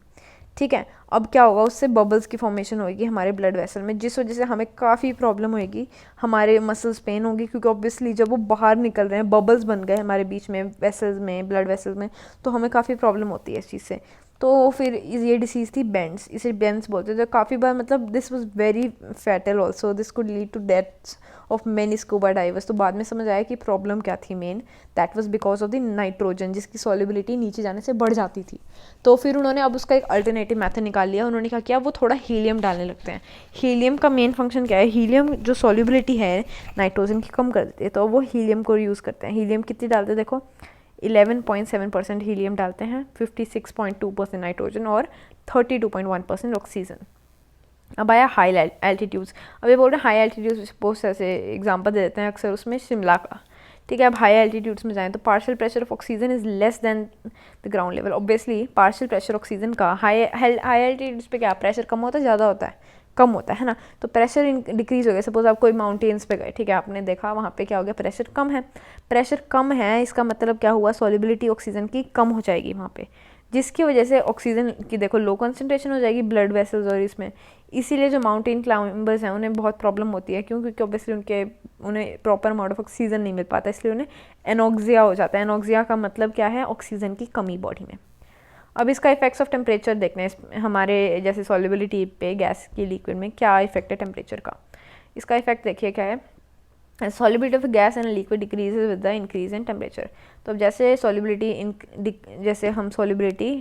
ठीक है। अब क्या होगा, उससे बबल्स की फॉर्मेशन होगी हमारे ब्लड वेसल में, जिस वजह से हमें काफ़ी प्रॉब्लम होगी, हमारे मसल्स पेन होगी, क्योंकि ऑब्वियसली जब वो बाहर निकल रहे हैं, बबल्स बन गए हमारे बीच में, वेसल्स में, ब्लड वेसल्स में, तो हमें काफ़ी प्रॉब्लम होती है इस चीज़ से। तो फिर ये डिसीज़ थी बेंड्स, इसे बेंड्स बोलते थे। काफ़ी बार मतलब this was very fatal also, this could lead to deaths of many scuba divers. तो बाद में समझ आया कि प्रॉब्लम क्या थी main, that was because of the nitrogen, जिसकी सॉल्युबिलिटी नीचे जाने से बढ़ जाती थी। तो फिर उन्होंने अब उसका एक अल्टरनेटिव मेथड निकाल लिया। उन्होंने क्या किया, वो थोड़ा हीलियम डालने लगते हैं। हीलियम का मेन फंक्शन क्या है, हीलियम जो सॉल्युबिलिटी है नाइट्रोजन की कम कर देती है, तो वो हीलियम को यूज़ करते हैं। हीलियम कितनी डालते हैं, देखो 11.7% हीलियम डालते हैं, 56.2% नाइट्रोजन और 32.1% ऑक्सीजन। अब आया हाई एल्टीट्यूड्स। अब ये बोल रहे हैं हाई एल्टीट्यूड्स, बहुत से ऐसे एग्जांपल दे देते हैं अक्सर उसमें शिमला का, ठीक है। अब हाई एल्टीट्यूड्स में जाएं तो partial pressure of oxygen is less than the ground level. Obviously partial pressure oxygen का हाई एल्टीट्यूड्स पे क्या प्रेशर कम होता है, ज़्यादा होता है, कम होता है ना। तो प्रेशर डिक्रीज हो गया। सपोज आप कोई माउंटेन्स पे गए, ठीक है, आपने देखा वहाँ पे क्या हो गया, प्रेशर कम है। प्रेशर कम है इसका मतलब क्या हुआ, सॉल्युबिलिटी ऑक्सीजन की कम हो जाएगी वहाँ पे, जिसकी वजह से ऑक्सीजन की देखो लो कंसनट्रेशन हो जाएगी ब्लड वेसल्स और इसमें। इसीलिए जो माउंटेन क्लाइंबर्स हैं उन्हें बहुत प्रॉब्लम होती है, क्योंकि ऑब्वियसली उन्हें प्रॉपर अमाउंट ऑफ ऑक्सीजन नहीं मिल पाता, इसलिए उन्हें एनोक्सिया हो जाता है। एनोक्सिया का मतलब क्या है, ऑक्सीजन की कमी बॉडी में। अब इसका इफेक्ट्स ऑफ टेम्परेचर देखते हैं हमारे जैसे सॉल्युबिलिटी पे गैस की लिक्विड में क्या इफेक्ट है टेम्परेचर का। इसका इफेक्ट देखिए क्या है, solubility of gas and liquid decreases with the increase in temperature. तो अब जैसे सॉल्युबिलिटी जैसे हम सॉल्युबिलिटी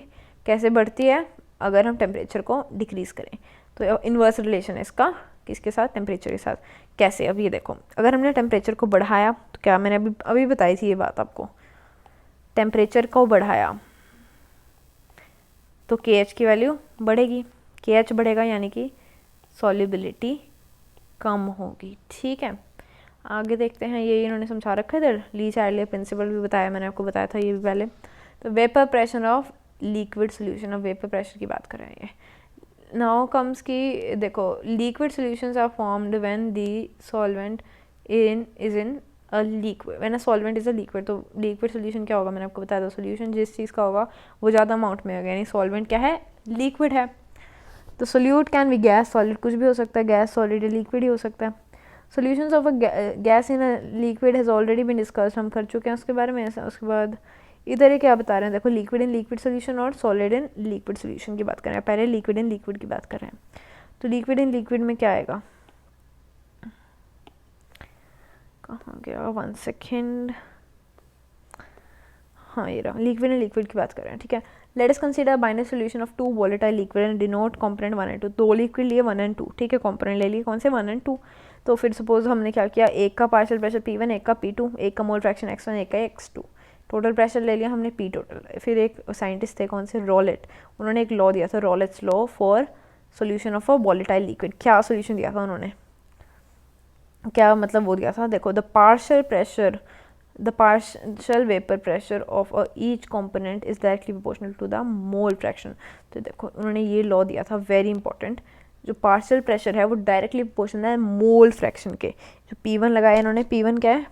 कैसे बढ़ती है अगर हम टेम्परेचर को डिक्रीज़ करें, तो इन्वर्स रिलेशन है इसका किसके साथ, टेम्परेचर के साथ। कैसे, अब ये देखो, अगर हमने टेम्परेचर को बढ़ाया तो क्या, मैंने अभी बताई थी ये बात आपको, टेम्परेचर को बढ़ाया तो KH की वैल्यू बढ़ेगी, KH बढ़ेगा यानी कि सॉल्युबिलिटी कम होगी। ठीक है, आगे देखते हैं, ये इन्होंने समझा रखा है इधर, ली चार्ले प्रिंसिपल भी बताया, मैंने आपको बताया था ये भी पहले। तो vapour pressure of liquid solution, अब वेपर प्रेशर की बात कर रहे हैं। नाउ कम्स की देखो, liquid solutions are formed when the solvent is in a liquid, when a solvent is a liquid. तो लिक्विड सोल्यूशन क्या होगा, मैंने आपको बताया था, सोल्यूशन जिस चीज़ का होगा वो ज़्यादा अमाउंट में होगा, यानी सॉल्वेंट क्या है, लिक्विड है। तो solute can be gas, solid कुछ भी हो सकता है, गैस सॉलिड लिक्विड ही हो सकता है। Solutions of a gas in a liquid has already been discussed, हम कर चुके हैं उसके बारे में। उसके बाद इधर ये क्या बता रहे हैं, देखो लिक्विड इन लिक्विड सोल्यूशन और सॉलिड इन लिक्विड सोल्यूशन की बात कर रहे हैं, पहले लिक्विड इन लिक्विड की बात कर रहे हैं। तो लिक्विड इन लिक्विड में क्या आएगा, कहाँ गया, 1 सेकेंड, हाँ ये रहा, लिक्विड इन लिक्विड की बात कर रहे हैं। ठीक है, let us consider binary solution of 2 volatile liquid and denote component 1 and 2। 2 liquid लिए 1 एंड 2, ठीक है, कंपोनेंट ले लिए कौन से, 1 एंड 2। तो फिर सपोज हमने क्या किया, एक का पार्शियल प्रेशर P1, एक का P2, एक का मोल फ्रैक्शन X1, एक का X2, टोटल प्रेशर ले लिया हमने P टोटल। फिर एक साइंटिस्ट थे कौन से, रॉलेट, उन्होंने एक लॉ दिया था, Raoult's law for solution of a volatile liquid. क्या सोल्यूशन दिया था उन्होंने, क्या मतलब वो दिया था, देखो, the partial vapor pressure of each component is directly proportional to the mole fraction। तो देखो उन्होंने ये लॉ दिया था, वेरी इंपॉर्टेंट, जो पार्शियल प्रेशर है वो डायरेक्टली प्रोपोर्शनल है मोल फ्रैक्शन के। जो P1 लगाया इन्होंने, P1 क्या है,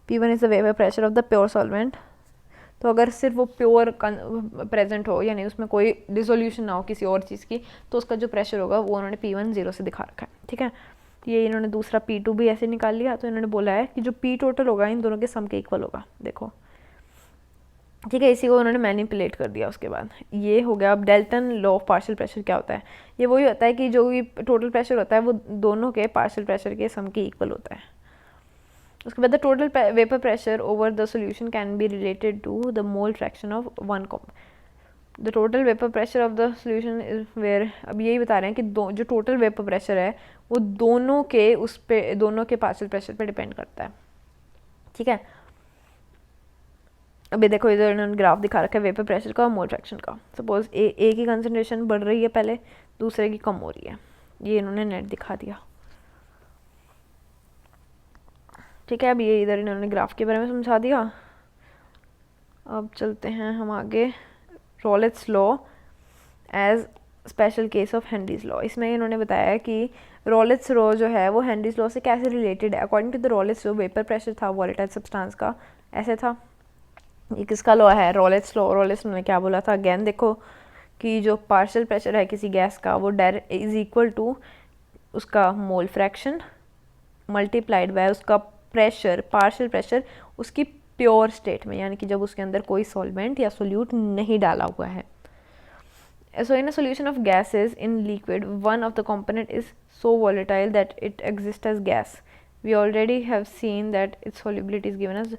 P1 is the vapour pressure of the pure solvent. तो अगर सिर्फ वो प्योर प्रेजेंट हो, यानी उसमें कोई डिसोल्यूशन ना हो किसी और चीज़ की, तो उसका जो प्रेशर होगा वो उन्होंने P1 0 से दिखा रखा है। ठीक है, ये इन्होंने दूसरा P2 भी ऐसे निकाल लिया। तो इन्होंने बोला है कि जो P टोटल होगा इन दोनों के सम के इक्वल होगा, देखो, ठीक है, इसी को उन्होंने मैनिपुलेट कर दिया। उसके बाद ये हो गया। अब Dalton law of partial pressure क्या होता है, ये वही होता है कि जो भी टोटल प्रेशर होता है वो दोनों के पार्शियल प्रेशर के सम के इक्वल होता है। उसके बाद the total vapour pressure over the solution can be related to the mole fraction of one the total vapour pressure of the solution is where. अब यही बता रहे हैं कि जो टोटल वेपर प्रेशर है वो दोनों के पार्शियल प्रेशर पे डिपेंड करता है। ठीक है, अभी देखो इधर इन्होंने ग्राफ दिखा रखा है वेपर प्रेशर का और मोल फ्रैक्शन का। सपोज ए की कंसनट्रेशन बढ़ रही है पहले, दूसरे की कम हो रही है, ये इन्होंने नेट दिखा दिया। ठीक है, अब ये इधर इन्होंने ग्राफ के बारे में समझा दिया। अब चलते हैं हम आगे, Raoult's law as special case of Henry's law. इसमें इन्होंने बताया है कि रॉलेट्स लॉ जो है वो हेनरीज लॉ से कैसे रिलेटेड है। According to the Raoult's law vapour pressure था वॉलेटाइल सब्सटेंस का ऐसे था। ये किसका लॉ है, रॉलेट्स लॉ। रॉलेट्स ने क्या बोला था, अगेन देखो कि जो पार्शियल प्रेशर है किसी गैस का वो डायरेक्ट इज इक्वल टू उसका मोल फ्रैक्शन मल्टीप्लाइड बाय उसका प्रेशर, पार्शियल प्रेशर उसकी प्योर स्टेट में, यानी कि जब उसके अंदर कोई सॉल्वेंट या सोल्यूट नहीं डाला हुआ है। So in a solution of gases in liquid, one of the component is so volatile that it exists as gas. We already have seen that its solubility is given as।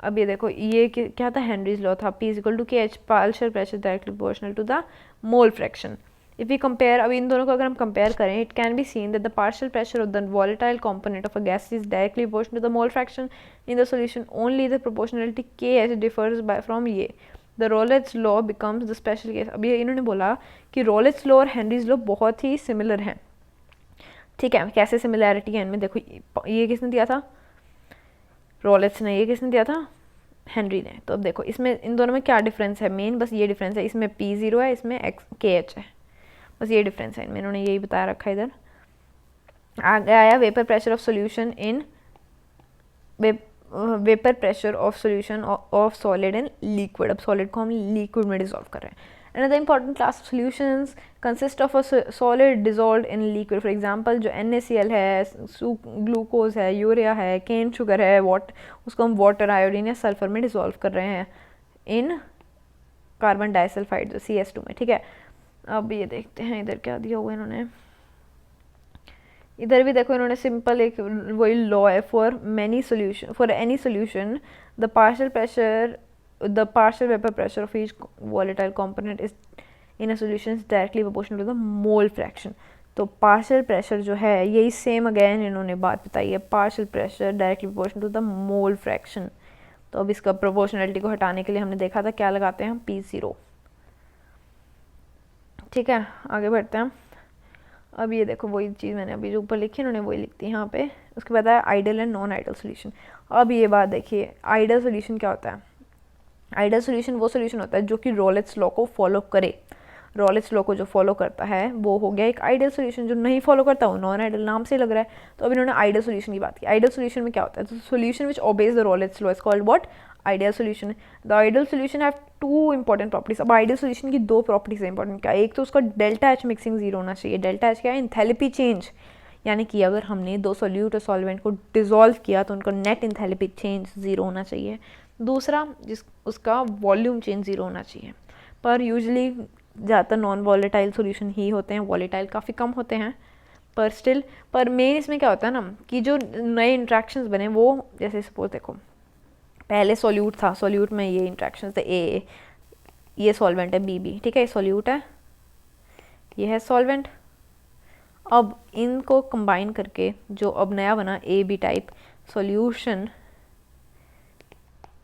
अब ये देखो ये क्या था, हेनरीज लॉ था, P equal to KH, partial pressure directly proportional to the mole fraction. If we compare, अब इन दोनों को अगर हम कंपेयर करें, it can be seen that the partial pressure of the volatile component of a gas is directly proportional to the mole fraction in the solution, only the proportionality KH differs by from ये। The Raoult's law becomes the special case. अब ये इन्होंने बोला कि रॉलेट्स law और Henry's law बहुत ही similar हैं। ठीक है, कैसे सिमिलैरिटी है इनमें, देखो ये किसने दिया था, रॉलेट्स ने, ये किसने दिया था, हेनरी ने। तो अब देखो इसमें इन दोनों में क्या डिफरेंस है, मेन बस ये डिफरेंस है, इसमें P0 है, इसमें KH है, बस ये डिफरेंस है इनमें, इन्होंने यही बताया रखा है। इधर आगे आया vapour pressure of solution in vapour pressure of solution of solid and liquid. अब सॉलिड को हम लिक्विड में डिजोल्व कर रहे हैं। Another important class of solutions consist of a solid dissolved in liquid. For example, जो NaCl है, glucose है, यूरिया है, केन शुगर है, उसको हम वाटर, आयोडीन या सल्फर में डिसॉल्व कर रहे हैं इन कार्बन डाइसल्फाइड जो CS2 में, ठीक है। अब ये देखते हैं इधर क्या दिया हुआ इन्होंने, इधर भी देखो इन्होंने सिंपल एक वही लॉ है, for any solution the partial vapor pressure of each volatile component is in a solution is directly proportional to the mole fraction. तो पार्शियल प्रेशर जो है यही सेम अगेन इन्होंने बात बताई है, partial pressure directly proportional to the mole fraction. तो अब इसका प्रोपोर्शनलिटी को हटाने के लिए हमने देखा था क्या लगाते हैं हम, P0, ठीक है। आगे बढ़ते हैं। अब ये देखो वही चीज़ मैंने अभी जो ऊपर लिखी इन्होंने वही लिखती है यहाँ पे। उसके बाद आया ideal and non ideal solution. अब ये बात देखिए, आइडल सोल्यूशन क्या होता है, आइडल सोल्यूशन वो सोल्यूशन होता है जो कि रॉलेट्स लॉ को फॉलो करे। रॉलेट्स लॉ को जो फॉलो करता है वो हो गया एक आइडल सोल्यूशन, जो नहीं फॉलो करता वो नॉन आइडल, नाम से लग रहा है। तो अब इन्होंने आइडल सोल्यूशन की बात की। आइडल सोल्यूशन में क्या होता है, तो solution which obeys the Raoult's law is called what, ideal solution. The ideal solution have two important properties. अब आइडल सोल्यूशन की दो प्रॉपर्टीज है इंपॉर्टेंट, क्या, एक तो उसका डेल्टा एच मिक्सिंग जीरो होना चाहिए। डेल्टा एच क्या है, इंथैल्पी चेंज, यानी कि अगर हमने दो सोल्यूट और सॉल्वेंट को डिजोल्व किया तो उनका नेट इंथैल्पी चेंज जीरो होना चाहिए। दूसरा उसका वॉल्यूम चेंज जीरो होना चाहिए। पर यूजुअली ज़्यादातर नॉन वॉलेटाइल सोल्यूशन ही होते हैं, वॉलेटाइल काफ़ी कम होते हैं, पर स्टिल। पर मेन इसमें क्या होता है ना कि जो नए इंट्रैक्शंस बने वो, जैसे सपोज देखो पहले सोल्यूट था, सोल्यूट में ये इंट्रैक्शंस थे, ए, ये सॉल्वेंट है BB, ठीक है, ये सोल्यूट है, ये है सॉल्वेंट। अब इनको कंबाइन करके जो अब नया बना AB टाइप सॉल्यूशन,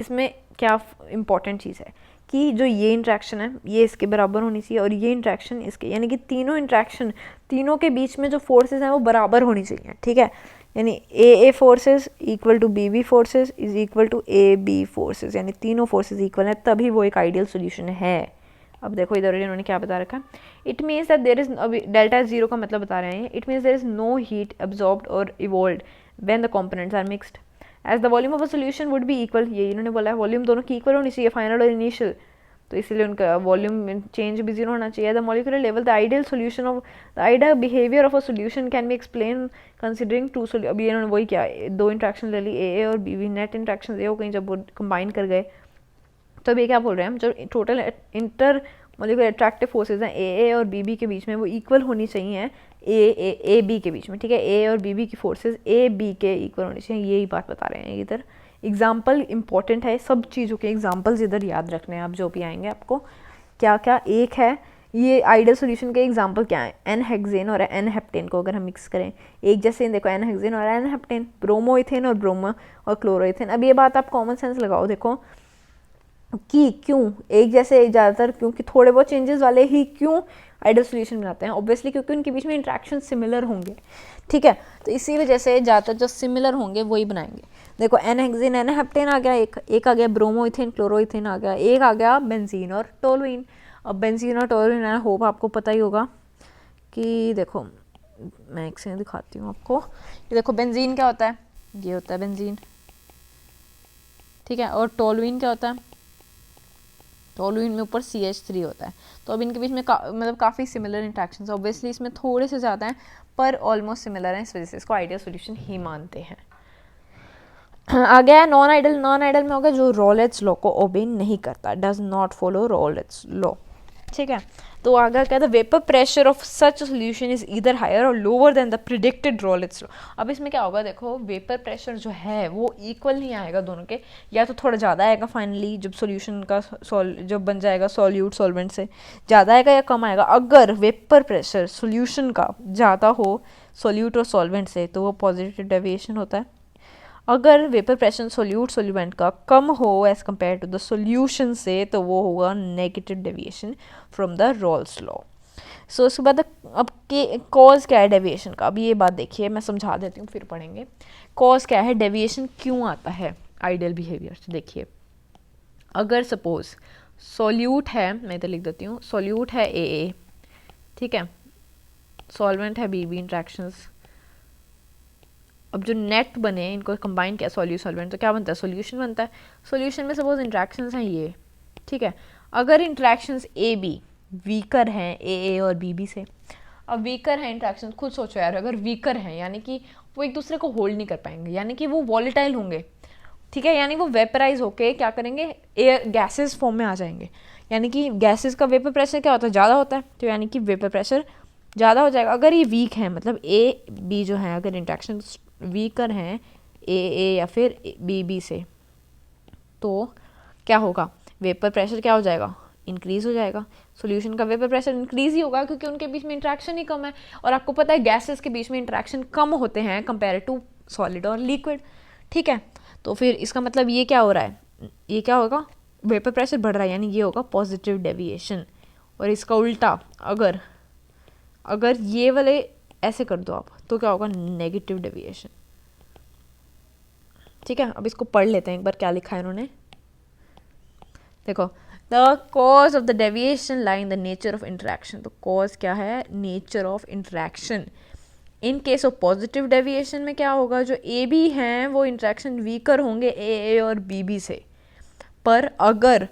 इसमें क्या इंपॉर्टेंट चीज़ है कि जो ये इंट्रैक्शन है ये इसके बराबर होनी चाहिए और ये इंट्रैक्शन इसके, यानी कि तीनों इंट्रैक्शन, तीनों के बीच में जो फोर्सेस हैं वो बराबर होनी चाहिए, ठीक है। यानी AA forces equal to BB forces is equal to AB forces, यानी तीनों फोर्सेस इक्वल हैं, तभी वो एक आइडियल सोल्यूशन है। अब देखो इधर इन्होंने क्या बता रखा है, it means that there is, अभी डेल्टा जीरो का मतलब बता रहे हैं, it means there is no heat absorbed और evolved when the components are mixed as the volume of a solution would be equal. ये इन्होंने बोला है वॉल्यूम दोनों की इक्वल होनी चाहिए, फाइनल और इनिशियल, तो इसलिए उनका वॉल्यूम चेंज भी जीरो होना चाहिए। The molecular level the ideal solution of the ideal behaviour of a solution can be explain considering two solution. अभी इन्होंने वही क्या, दो इंट्रैक्शन ले ली AA और BB, नेट इंट्रैक्शन ये हो गई जब वो कंबाइन कर गए। तो अब ये क्या बोल रहे हैं हम, जो total inter molecular attractive forces हैं AA और BB के बीच में वो इक्वल होनी चाहिए AB के बीच में, ठीक है। A और BB की फोर्सेज AB के इक्वल होनी चाहिए, यही बात बता रहे हैं इधर। एग्जाम्पल इंपॉर्टेंट है, सब चीज़ों के एग्जाम्पल्स इधर याद रखने हैं आप जो भी आएंगे आपको क्या क्या। एक है ये आइडियल सोल्यूशन के एग्जाम्पल क्या है, N हेक्सेन और N हेप्टेन को अगर हम मिक्स करें, एक जैसे देखो N हेक्सेन और N हेप्टेन, ब्रोमो इथेन और ब्रोमो और क्लोरो इथेन। अब ये बात आप कॉमन सेंस लगाओ, देखो कि क्यों एक जैसे ज़्यादातर, क्योंकि थोड़े बहुत चेंजेस वाले ही क्यों आइडियल सोल्यूशन बनाते हैं, ऑब्वियसली क्योंकि उनके बीच में इंट्रैक्शन सिमिलर होंगे, ठीक है। तो इसी वजह से ज़्यादातर जो सिमिलर होंगे वही बनाएंगे। देखो N हेक्सेन N हेप्टेन आ गया, एक आ गया ब्रोमो इथेन क्लोरो इथेन आ गया, एक आ गया बेंजीन और टोलुइन। अब बेंजीन और टोलुइन आई होप आपको पता ही होगा कि देखो मैं एक से दिखाती हूँ आपको, ये देखो बेंजीन क्या होता है, ये होता है बेंजीन, ठीक है। और टोलुइन क्या होता है, टोलुइन में ऊपर CH3 होता है। तो अब इनके बीच में मतलब काफ़ी सिमिलर इंट्रैक्शंस, ऑब्वियसली इसमें थोड़े से ज़्यादा हैं पर ऑलमोस्ट सिमिलर हैं, इस वजह से इसको आइडियल सोल्यूशन ही मानते हैं। आ गया है नॉन आइडल। नॉन आइडल में होगा जो रॉलेट्स लॉ को ओबे नहीं करता, does not follow Raoult's law, ठीक है। तो आगे क्या था, vapour pressure of such solution is either higher और lower than the predicted Raoult's law. अब इसमें क्या होगा, देखो वेपर प्रेशर जो है वो इक्वल नहीं आएगा दोनों के, या तो थोड़ा ज़्यादा आएगा फाइनली जब सोल्यूशन का जब बन जाएगा सॉल्यूट सॉल्वेंट से, ज़्यादा आएगा या कम आएगा। अगर वेपर प्रेशर सोल्यूशन का ज़्यादा हो सॉल्यूट और सॉल्वेंट से तो वो पॉजिटिव डेविएशन होता है। अगर वेपर प्रेशर सोल्यूट सोल्यूमेंट का कम हो as compared to the solution से तो वो होगा negative deviation from the Raoult's law. So उसके बाद अब के कॉज क्या है डेविएशन का, अब ये बात देखिए मैं समझा देती हूँ फिर पढ़ेंगे। कॉज क्या है, डेविएशन क्यों आता है, आइडियल बिहेवियर। देखिए अगर सपोज सॉल्यूट है, मैं इधर लिख देती हूँ, सॉल्यूट है AA, ठीक है, सॉल्वेंट है BB इंट्रैक्शंस। अब जो नेट बने इनको कंबाइन किया सॉल्यूट सॉल्वेंट तो क्या बनता है, सॉल्यूशन बनता है। सॉल्यूशन में सपोज इंट्रैक्शंस हैं ये, ठीक है। अगर इंट्रैक्शंस AB वीकर हैं AA और BB से, अब वीकर हैं इंट्रैक्शन, खुद सोचो यार, अगर वीकर हैं यानी कि वो एक दूसरे को होल्ड नहीं कर पाएंगे, यानी कि वो वॉलेटाइल होंगे, ठीक है, यानी वो वेपराइज होके क्या करेंगे, एयर गैसेस फॉर्म में आ जाएंगे। यानी कि गैसेस का वेपर प्रेशर क्या होता है, ज़्यादा होता है, तो यानी कि वेपर प्रेशर ज़्यादा हो जाएगा। अगर ये वीक है, मतलब AB जो है, अगर इंट्रैक्शन वीकर हैं AA या फिर BB से, तो क्या होगा, वेपर प्रेशर क्या हो जाएगा, इंक्रीज़ हो जाएगा। सॉल्यूशन का वेपर प्रेशर इंक्रीज़ ही होगा क्योंकि उनके बीच में इंट्रैक्शन ही कम है, और आपको पता है गैसेस के बीच में इंट्रैक्शन कम होते हैं कंपेयर टू सॉलिड और लिक्विड, ठीक है। तो फिर इसका मतलब ये क्या हो रहा है, ये क्या होगा, वेपर प्रेशर बढ़ रहा है, यानी ये होगा पॉजिटिव डेविएशन। और इसका उल्टा अगर ये वाले ऐसे कर दो आप, तो क्या होगा, नेगेटिव डेविएशन, ठीक है। अब इसको पढ़ लेते हैं एक बार, क्या लिखा है इन्होंने, देखो, the cause of the deviation lie in the nature of interaction. तो कॉज क्या है, nature of interaction. In case of positive deviation में क्या होगा, जो AB हैं वो इंट्रैक्शन वीकर होंगे AA और BB से, पर अगर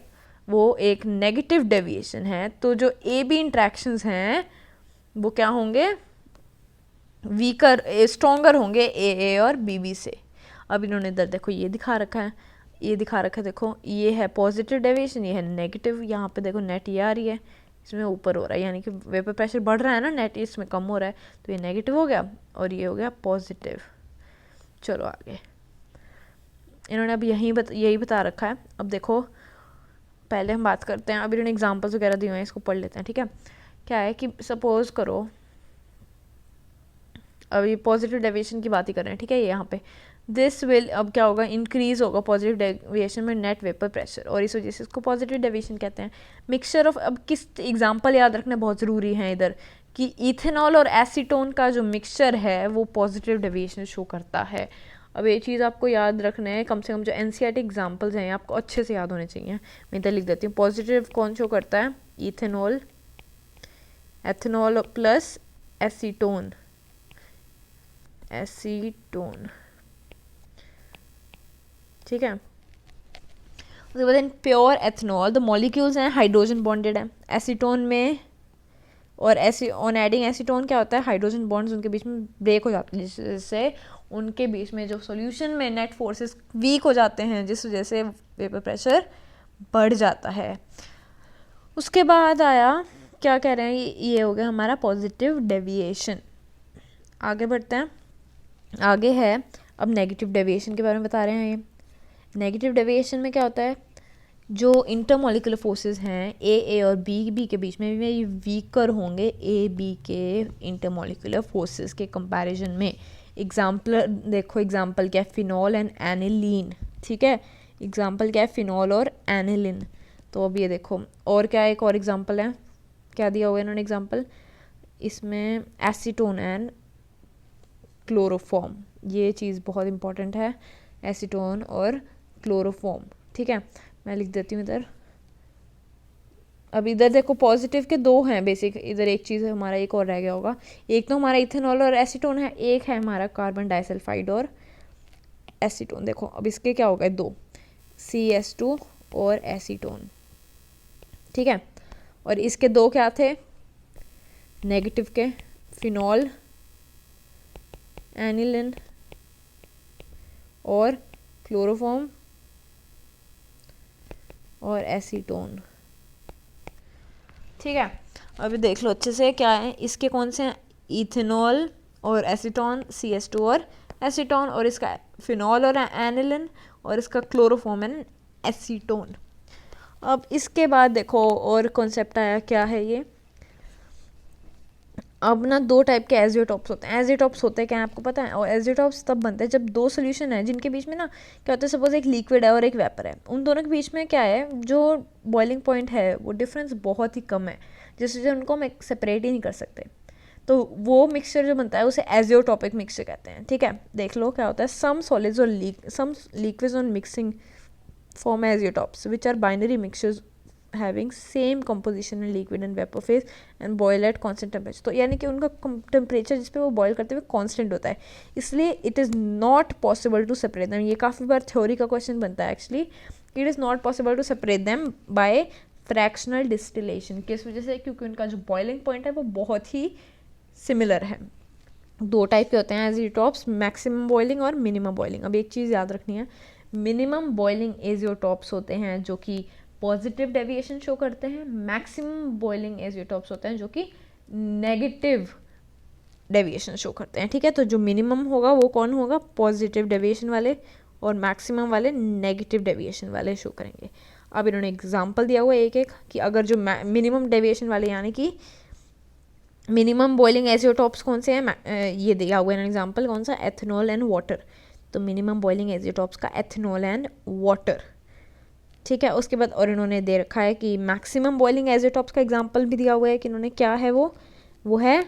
वो एक नेगेटिव डेविएशन है तो जो AB इंट्रैक्शंस हैं वो क्या होंगे, वीकर स्ट्रॉन्गर होंगे AA और BB से। अब इन्होंने इधर देखो ये दिखा रखा है, ये दिखा रखा है, देखो ये है पॉजिटिव डेविएशन, ये है नेगेटिव। यहाँ पे देखो नेट ये आ रही है, इसमें ऊपर हो रहा है, यानी कि वेपर प्रेशर बढ़ रहा है ना, नेट इसमें कम हो रहा है, तो ये नेगेटिव हो गया और ये हो गया पॉजिटिव। चलो आगे, इन्होंने अब यही बता रखा है। अब देखो पहले हम बात करते हैं, अब इन्होंने एग्जांपल्स वगैरह दिए हैं, इसको पढ़ लेते हैं, ठीक है। क्या है कि सपोज करो, अब ये पॉजिटिव डेविएशन की बात ही कर रहे हैं, ठीक है, ये यहाँ पे दिस विल, अब क्या होगा, इंक्रीज होगा पॉजिटिव डेविएशन में नेट वेपर प्रेशर, और इस वजह से इसको पॉजिटिव डेविएशन कहते हैं। मिक्सचर ऑफ, अब किस एग्जांपल याद रखना बहुत ज़रूरी है इधर, कि इथेनॉल और एसीटोन का जो मिक्सचर है वो पॉजिटिव डेविएशन शो करता है। अब ये चीज़ आपको याद रखना है, कम से कम जो NCERT एग्जाम्पल्स हैं आपको अच्छे से याद होने चाहिए। मैं इधर लिख देती हूँ, पॉजिटिव कौन शो करता है, इथेनॉल, एथेनॉल प्लस एसीटोन, ठीक है। उसके बाद in pure ethanol the molecules हैं हाइड्रोजन बॉन्डेड है, एसीटोन में और ऑन एडिंग एसीटोन क्या होता है, हाइड्रोजन बॉन्ड्स उनके बीच में ब्रेक हो जाते हैं, जिससे उनके बीच में जो सॉल्यूशन में नेट फोर्सेस वीक हो जाते हैं, जिस वजह से वेपर प्रेशर बढ़ जाता है। उसके बाद आया, क्या कह रहे हैं, ये हो गया हमारा पॉजिटिव डेविएशन। आगे बढ़ते हैं, आगे है अब नेगेटिव डेविएशन के बारे में बता रहे हैं। ये नेगेटिव डेविएशन में क्या होता है, जो इंटरमॉलिकुलर फोर्सेस हैं AA और BB के बीच में ये वीकर होंगे AB के इंटरमॉलिकुलर फोर्सेस के कंपैरिजन में। एग्जाम्पल देखो, एग्जाम्पल क्या है, फिनॉल एंड एनिलीन, ठीक है, एग्जाम्पल क्या है, फिनॉल और एनिलीन। तो अब ये देखो, और क्या एक और एग्जाम्पल है, क्या दिया हुआ है इन्होंने एग्जाम्पल, इसमें एसीटोन एंड क्लोरोफॉर्म, ये चीज़ बहुत इंपॉर्टेंट है, एसीटोन और क्लोरोफॉर्म, ठीक है। मैं लिख देती हूँ इधर। अब इधर देखो पॉजिटिव के दो हैं बेसिक, इधर एक चीज़ हमारा एक और रह गया होगा, एक तो हमारा इथेनॉल और एसीटोन है, एक है हमारा कार्बन डाइसल्फाइड और एसीटोन। देखो अब इसके क्या हो गए, दो, CS2 और एसीटोन, ठीक है। और इसके दो क्या थे, नेगेटिव के, फिनॉल, एनिलिन और क्लोरोफॉर्म और एसीटोन, ठीक है। अभी देख लो अच्छे से क्या है, इसके कौन से हैं, इथेनॉल और एसीटोन, CS2 और एसीटोन, और इसका फिनॉल और एनिलिन, और इसका क्लोरोफॉर्म एंड एसीटोन। अब इसके बाद देखो और कॉन्सेप्ट आया, क्या है ये, अब ना दो टाइप के एजियोटॉप्स होते हैं। एजियोटॉप्स होते हैं क्या है आपको पता है, और एजियोटॉप्स तब बनते हैं जब दो सोल्यूशन है जिनके बीच में ना क्या होता है, सपोज एक लिक्विड है और एक वेपर है, उन दोनों के बीच में क्या है, जो बॉइलिंग पॉइंट है वो डिफरेंस बहुत ही कम है, जिस वजह से उनको हम सेपरेट ही नहीं कर सकते। तो वो मिक्सचर जो बनता है उसे एजियोटॉपिक मिक्सचर कहते हैं, ठीक है। देख लो क्या होता है, सम सॉलिड्स और some liquids on mixing form azeotropes which are binary mixtures having same composition in liquid and vapour phase and boil at constant temperature. तो यानी कि उनका टेम्परेचर जिस पे वो बॉयल करते हुए कांस्टेंट होता है, इसलिए it is not possible to separate them. ये काफ़ी बार थ्योरी का क्वेश्चन बनता है actually, it is not possible to separate them by fractional distillation. किस वजह से? क्योंकि उनका जो बॉइलिंग पॉइंट है वो बहुत ही सिमिलर है। दो टाइप के होते हैं एजियोटॉप्स, मैक्सिमम बॉइलिंग और मिनिमम बॉइलिंग। अब एक चीज़ याद रखनी है, मिनिमम बॉइलिंग एजियोटॉप्स होते हैं जो कि पॉजिटिव डेविएशन शो करते हैं, मैक्सिमम बॉइलिंग एजियोटॉप्स होते हैं जो कि नेगेटिव डेविएशन शो करते हैं, ठीक है। तो जो मिनिमम होगा वो कौन होगा? पॉजिटिव डेविएशन वाले, और मैक्सिमम वाले नेगेटिव डेविएशन वाले शो करेंगे। अब इन्होंने एग्जाम्पल दिया हुआ है एक एक कि अगर जो मिनिमम डेविएशन वाले यानी कि मिनिमम बॉइलिंग एजियोटॉप्स कौन से हैं, ये दिया हुआ है एग्जाम्पल, कौन सा? Ethanol and water. तो मिनिमम बॉइलिंग एजियोटॉप्स का एथेनॉल एंड वाटर, ठीक है। उसके बाद और इन्होंने दे रखा है कि मैक्सिमम बॉइलिंग एजियोटॉप्स का एग्जाम्पल भी दिया हुआ है कि इन्होंने क्या है वो है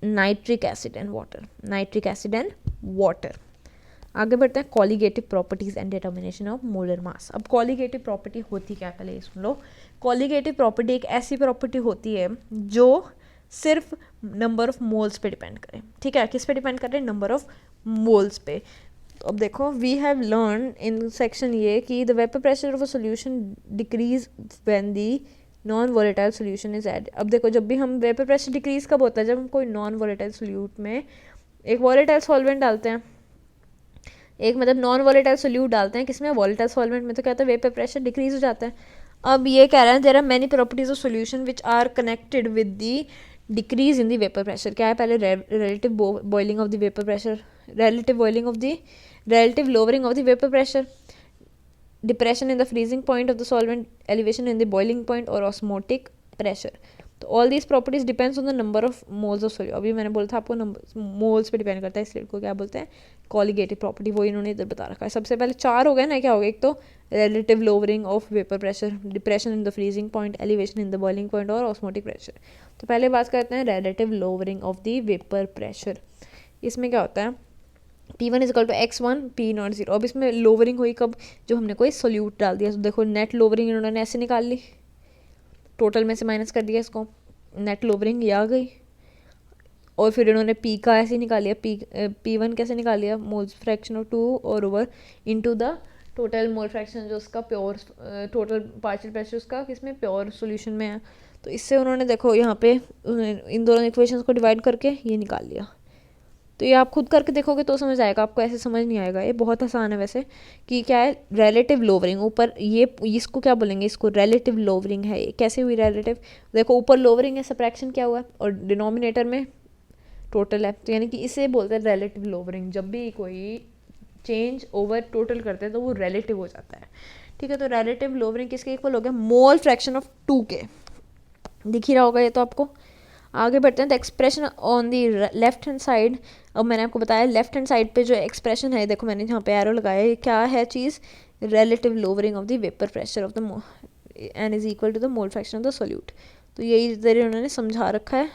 nitric acid and water, nitric acid and water. आगे बढ़ते हैं, colligative properties and determination of molar mass. अब कॉलीगेटिव प्रॉपर्टी होती क्या है पहले ये सुन लो। कॉलीगेटिव प्रॉपर्टी एक ऐसी प्रॉपर्टी होती है जो सिर्फ नंबर ऑफ मोल्स पे डिपेंड करे, ठीक है। किस पे डिपेंड कर रहे हैं? नंबर ऑफ मोल्स पे। तो अब देखो, we have learn in section ये कि the vapour pressure of a solution decrease when the non volatile solution is add. अब देखो, जब भी हम वेपर प्रेशर डिक्रीज कब होता है? जब हम कोई नॉन वॉलेटाइल सोल्यूट में एक वॉलेटाइल सॉल्वेंट डालते हैं, एक मतलब नॉन वॉलेटाइल सोल्यूट डालते हैं, किसमें? वॉलेटाइल सॉल्वेंट में। तो क्या होता है? वेपर प्रेशर डिक्रीज हो जाता है। अब ये कह रहे हैं there are many properties of solution which are connected with the decrease in the vapour pressure. क्या है? पहले relative boiling of the vapour pressure, relative boiling of the relative lowering of the vapor pressure, depression in the freezing point of the solvent, elevation in the boiling point or osmotic pressure. तो all these properties depends on the number of moles of solute। अभी मैंने बोला था आपको number moles पे depend करता है, इसलिए को क्या बोलते हैं? Colligative property. वो इन्होंने इधर बता रखा है। सबसे पहले चार हो गए ना, क्या हो गया? एक तो relative lowering of vapour pressure, depression in the freezing point, elevation in the boiling point और ऑस्मोटिक प्रेशर। तो पहले बात करते हैं relative lowering of the vapour pressure. इसमें क्या होता है? P1 is equal to x1 P0 0। अब इसमें लोवरिंग हुई कब? जब हमने कोई सोल्यूट डाल दिया। तो देखो, नेट लोवरिंग इन्होंने ऐसे निकाल ली, टोटल में से माइनस कर दिया इसको, नेट लोवरिंग ये आ गई। और फिर इन्होंने P का ऐसे ही निकाल लिया, P1 कैसे निकाल लिया? मोल्स फ्रैक्शन ऑफ 2 और over into the total mole fraction जो उसका प्योर टोटल पार्शियल प्रेशर उसका किसमें? प्योर सोल्यूशन में है। तो इससे उन्होंने देखो यहाँ पे इन दोनों इक्वेशंस को डिवाइड करके ये निकाल लिया। तो ये आप खुद करके देखोगे तो समझ आएगा, आपको ऐसे समझ नहीं आएगा। ये बहुत आसान है वैसे, कि क्या है? Relative lowering. ऊपर ये इसको क्या बोलेंगे? इसको रिलेटिव लोवरिंग है। ये कैसे हुई रिलेटिव? देखो, ऊपर लोवरिंग है, सबट्रैक्शन क्या हुआ, और डिनोमिनेटर में टोटल है, तो यानी कि इसे बोलते हैं रिलेटिव लोवरिंग। जब भी कोई चेंज ओवर टोटल करते हैं तो वो रिलेटिव हो जाता है, ठीक है। तो रिलेटिव लोवरिंग किसके इक्वल हो गया? मोल फ्रैक्शन ऑफ 2 के। दिख ही रहा होगा ये तो आपको। आगे बढ़ते हैं, the expression on the left hand side. अब मैंने आपको बताया लेफ्ट हैंड साइड पे जो एक्सप्रेशन है, देखो मैंने यहाँ पे एरो लगाया है, क्या है चीज़? Relative lowering of the vapour pressure of the N is equal to the mole fraction of the solute. तो यही जरिए उन्होंने समझा रखा है।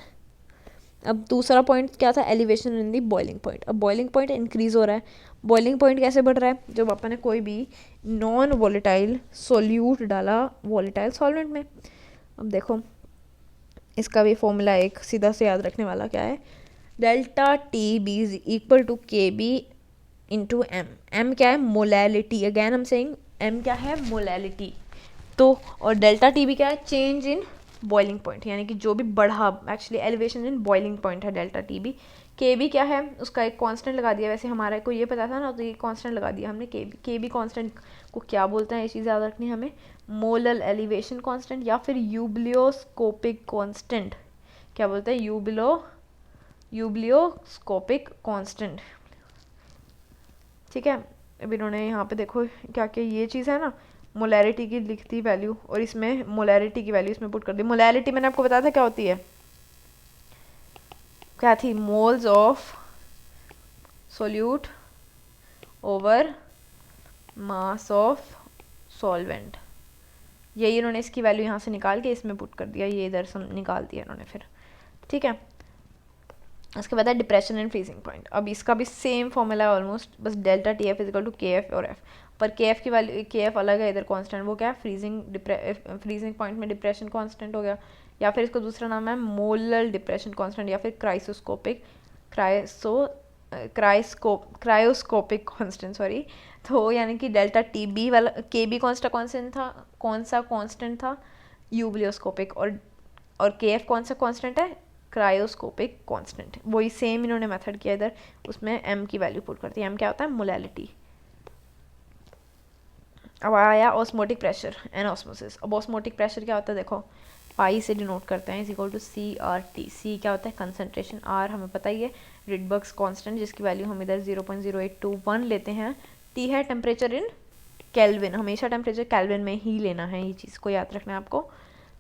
अब दूसरा पॉइंट क्या था? Elevation in the boiling point. अब बॉइलिंग पॉइंट इंक्रीज हो रहा है। बॉइलिंग पॉइंट कैसे बढ़ रहा है? जब अपन ने कोई भी नॉन वॉलेटाइल सोल्यूट डाला वॉलेटाइल सॉल्वेंट में। अब देखो, इसका भी फॉर्मूला एक सीधा से याद रखने वाला क्या है? Delta T B is equal to K B into M. M क्या है? मोलैलिटी। अगैन हम सेइंग एम क्या है? मोलैलिटी। तो और डेल्टा टी बी क्या है? चेंज इन बॉइलिंग पॉइंट, यानी कि जो भी बढ़ा, actually elevation in boiling point है डेल्टा टी बी। के बी क्या है? उसका एक कांस्टेंट लगा दिया। वैसे हमारा को ये पता था ना, तो ये कांस्टेंट लगा दिया हमने के बी कांस्टेंट को क्या बोलते हैं, ये चीज़ याद रखनी है हमें। मोलल एलिवेशन कांस्टेंट या फिर यूब्लियोस्कोपिक कांस्टेंट। क्या बोलते हैं? यूब्लियोस्कोपिक कांस्टेंट, ठीक है। अब इन्होंने यहाँ पे देखो क्या क्या ये चीज़ है ना, मोलैरिटी की लिखती वैल्यू, और इसमें मोलैरिटी की वैल्यू इसमें पुट कर दी। मोलैरिटी मैंने आपको बताया था क्या होती है, क्या थी? Moles of solute over mass of solvent. यही इन्होंने इसकी वैल्यू यहाँ से निकाल के इसमें पुट कर दिया, ये इधर से निकाल दिया इन्होंने फिर, ठीक है। उसके बाद है डिप्रेशन एंड फ्रीजिंग पॉइंट। अब इसका भी सेम फॉर्मूला है ऑलमोस्ट, बस delta T F is equal to K F और एफ, पर के एफ की वैल्यू, के एफ अलग है इधर कांस्टेंट, वो क्या है फ्रीजिंग पॉइंट में डिप्रेशन कांस्टेंट हो गया, या फिर इसका दूसरा नाम है मोलर डिप्रेशन कांस्टेंट, या फिर क्रायोस्कोपिक कांस्टेंट, सॉरी। तो यानी कि डेल्टा टी बी वाला के बी कांस्टेंट था, कौन सा कांस्टेंट था, यूबिलियोस्कोपिक, और के एफ कौन सा कांस्टेंट है, क्रायोस्कोपिक कांस्टेंट। वही सेम इन्होंने मेथड किया इधर, उसमें m की वैल्यू पुट करती है। m क्या होता है, मोलैलिटी। अब आया ऑस्मोटिक प्रेशर एंड ऑस्मोसिस। अब ऑस्मोटिक प्रेशर क्या होता है, देखो पाई से डिनोट करते हैं, इज इक्वल टू CRT। सी क्या होता है, कंसनट्रेशन, आर हमें पता ही है रिडबर्ग्स कांस्टेंट, जिसकी वैल्यू हम इधर 0.0821 लेते हैं। टी है टेम्परेचर इन केल्विन, हमेशा टेम्परेचर केल्विन में ही लेना है, ये चीज़ को याद रखना है आपको।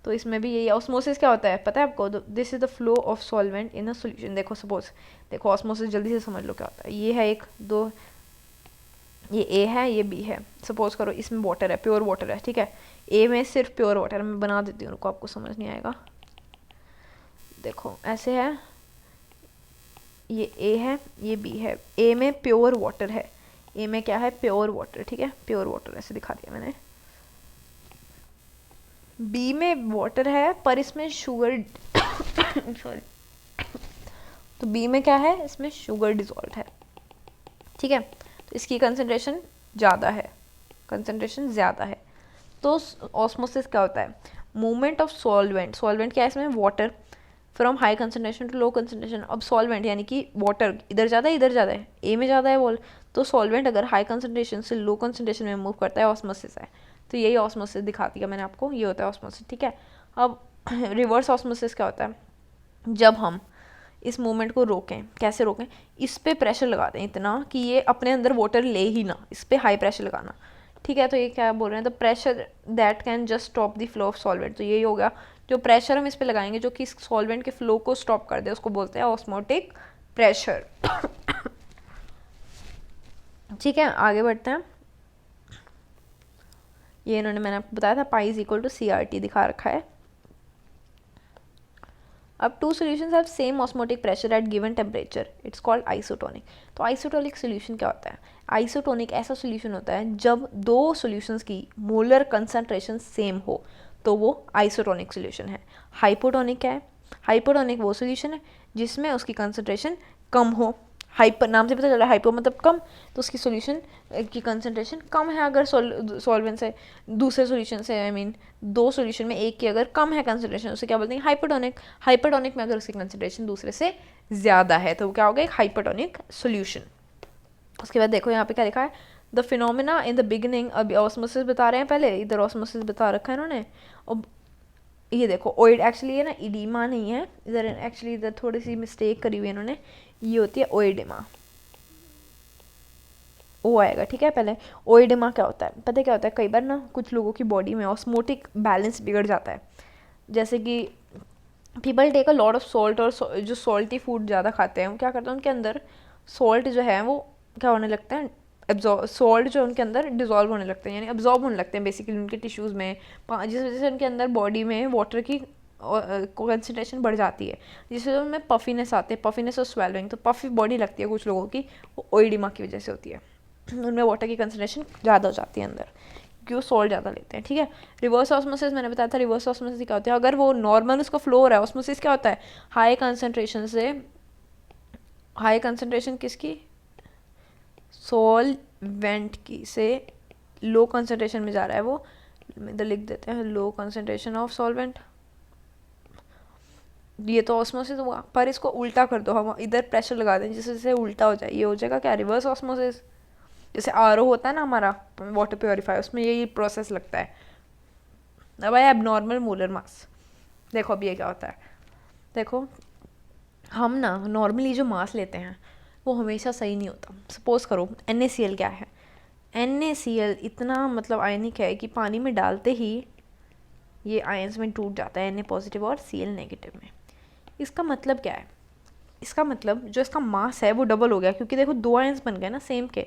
तो इसमें भी यही ऑस्मोसिस क्या होता है पता है आपको, this is the flow of solvent in a solution. देखो सपोज, देखो ऑस्मोसिस जल्दी से समझ लो क्या होता है। ये है एक दो, ये ए है, ये बी है। सपोज करो इसमें वाटर है, प्योर वाटर है, ठीक है। ए में सिर्फ प्योर वाटर, मैं बना देती हूँ उनको, आपको समझ नहीं आएगा। देखो ऐसे है, ये ए है, ये बी है। ए में प्योर वाटर है, ए में क्या है, प्योर वाटर, ठीक है, प्योर वाटर ऐसे दिखा दिया मैंने। बी में वाटर है पर इसमें शुगर सॉरी, तो बी में क्या है, इसमें शुगर डिजॉल्व है, ठीक है। तो इसकी कंसंट्रेशन ज़्यादा है, कंसंट्रेशन ज़्यादा है। तो ऑस्मोसिस क्या होता है, मूवमेंट ऑफ सॉल्वेंट, सॉल्वेंट क्या है इसमें, water, from high concentration to low concentration. अब सॉल्वेंट यानी कि वाटर इधर ज़्यादा है, इधर ज़्यादा है, ए में ज़्यादा है बोल, तो सॉल्वेंट अगर हाई कंसंट्रेशन से लो कंसंट्रेशन में मूव करता है, ऑस्मोसिस है। तो यही ऑस्मोसिस दिखाती है मैंने आपको, ये होता है ऑस्मोसिस, ठीक है। अब रिवर्स ऑस्मोसिस क्या होता है, जब हम इस मूवमेंट को रोकें, कैसे रोकें, इस पे प्रेशर लगा दें इतना कि ये अपने अंदर वाटर ले ही ना, इस पे हाई प्रेशर लगाना, ठीक है। तो ये क्या बोल रहे हैं, the pressure that can just stop the flow of solvent. तो यही होगा, जो प्रेशर हम इस पे लगाएंगे जो कि इस सॉल्वेंट के फ्लो को स्टॉप कर दे, उसको बोलते हैं ऑस्मोटिक प्रेशर। ठीक है, आगे बढ़ते हैं। ये इन्होंने, मैंने आपको बताया था pi is equal to CRT दिखा रखा है। अब two solutions have same osmotic pressure at given temperature, it's called isotonic. तो आइसोटोनिक सॉल्यूशन क्या होता है, आइसोटोनिक ऐसा सॉल्यूशन होता है जब दो सॉल्यूशंस की मोलर कंसंट्रेशन सेम हो, तो वो आइसोटोनिक सॉल्यूशन है। हाइपोटोनिक क्या है, हाइपोटोनिक वो सॉल्यूशन है जिसमें उसकी कंसंट्रेशन कम हो, हाइपर नाम से पता चल रहा है, हाइपर मतलब कम, तो उसकी सॉल्यूशन की कंसंट्रेशन कम है अगर सॉल्वेंट से, दूसरे सॉल्यूशन से, आई मीन दो सॉल्यूशन में एक की अगर कम है कंसंट्रेशन, उसे क्या बोलते हैं, हाइपोटोनिक। हाइपोटोनिक में अगर उसकी कंसंट्रेशन दूसरे से ज़्यादा है तो क्या होगा, एक हाइपोटोनिक सॉल्यूशन। उसके बाद देखो यहाँ पे क्या लिखा है, the phenomena in the beginning, अभी ऑस्मोसिस बता रहे हैं, पहले इधर ऑस्मोसिस बता रखा है इन्होंने। अब ये देखो ओइड, एक्चुअली ये ना इडीमा नहीं है इधर, एक्चुअली इधर थोड़ी सी मिस्टेक करी हुई है इन्होंने, ये होती है ओइडेमा, ओ आएगा, ठीक है। पहले ओइडेमा क्या होता है, पता क्या होता है, कई बार ना कुछ लोगों की बॉडी में ऑस्मोटिक बैलेंस बिगड़ जाता है, जैसे कि people take a lot of salt, और जो सॉल्टी फूड ज़्यादा खाते हैं वो क्या करते हैं, उनके अंदर सॉल्ट जो है वो क्या होने लगता है, एब्जॉर्ब, सॉल्ट जो उनके अंदर डिजॉल्व होने लगते हैं, यानी एब्जॉर्ब होने लगते हैं बेसिकली उनके टिश्यूज़ में, जिस वजह से उनके अंदर बॉडी में वाटर की कंसंट्रेशन बढ़ जाती है, जिससे उनमें पफीनेस आते हैं, पफीनेस और स्वेलिंग। तो पफी बॉडी लगती है कुछ लोगों की, वो ओइडिमा की वजह से होती है, उनमें वाटर की कंसंट्रेशन ज़्यादा हो जाती है अंदर, क्योंकि वो सॉल्ट ज़्यादा लेते हैं, ठीक है। रिवर्स ऑस्मोसिस मैंने बताया था, रिवर्स ऑस्मोसिस क्या होता है, अगर वो नॉर्मल उसका फ्लो हो रहा है, ऑस्मोसिस क्या होता है, हाई कंसंट्रेशन से, हाई कंसंट्रेशन किसकी, सॉल्वेंट की, से लो कंसंट्रेशन में जा रहा है वो, इधर लिख देते हैं लो कंसंट्रेशन ऑफ सॉल्वेंट, ये तो ऑस्मोसिस हुआ। पर इसको उल्टा कर दो, हम इधर प्रेशर लगा दें जिससे उल्टा हो जाए, ये हो जाएगा क्या, रिवर्स ऑस्मोसिस। जैसे RO होता है ना हमारा वाटर प्योरीफायर, उसमें यही प्रोसेस लगता है। अब आया एबनॉर्मल मोलर मास, देखो अब ये क्या होता है, देखो हम ना नॉर्मली जो मास लेते हैं वो हमेशा सही नहीं होता। सपोज़ करो NaCl क्या है, NaCl इतना मतलब आयनिक है कि पानी में डालते ही ये आयंस में टूट जाता है, Na पॉजिटिव और Cl नेगेटिव में। इसका मतलब क्या है, इसका मतलब जो इसका मास है वो डबल हो गया, क्योंकि देखो दो आयंस बन गए ना सेम के,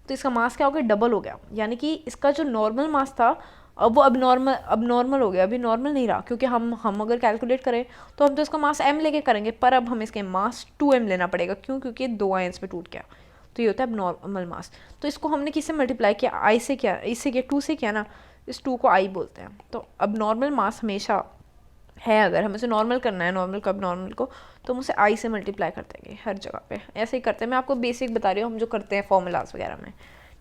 तो इसका मास क्या हो गया, डबल हो गया। यानी कि इसका जो नॉर्मल मास था अब वो अब नॉर्मल हो गया, अभी नॉर्मल नहीं रहा, क्योंकि हम अगर कैलकुलेट करें तो हम तो इसका मास m लेके करेंगे, पर अब हमें इसके मास 2m लेना पड़ेगा। क्यों? क्योंकि 2 आयंस में टूट गया, तो ये होता है अब नॉर्मल मास। तो इसको हमने किससे मल्टीप्लाई किया? i से किया, इससे किया 2 से किया ना, इस 2 को i बोलते हैं। तो अब नॉर्मल मास हमेशा है, अगर हमें इसे नॉर्मल करना है, नॉर्मल को अब नॉर्मल को, तो हम उसे आई से मल्टीप्लाई कर देंगे हर जगह पे, ऐसे ही करते हैं। मैं आपको बेसिक बता रही हूँ हम जो करते हैं फॉर्मूलाज वगैरह में,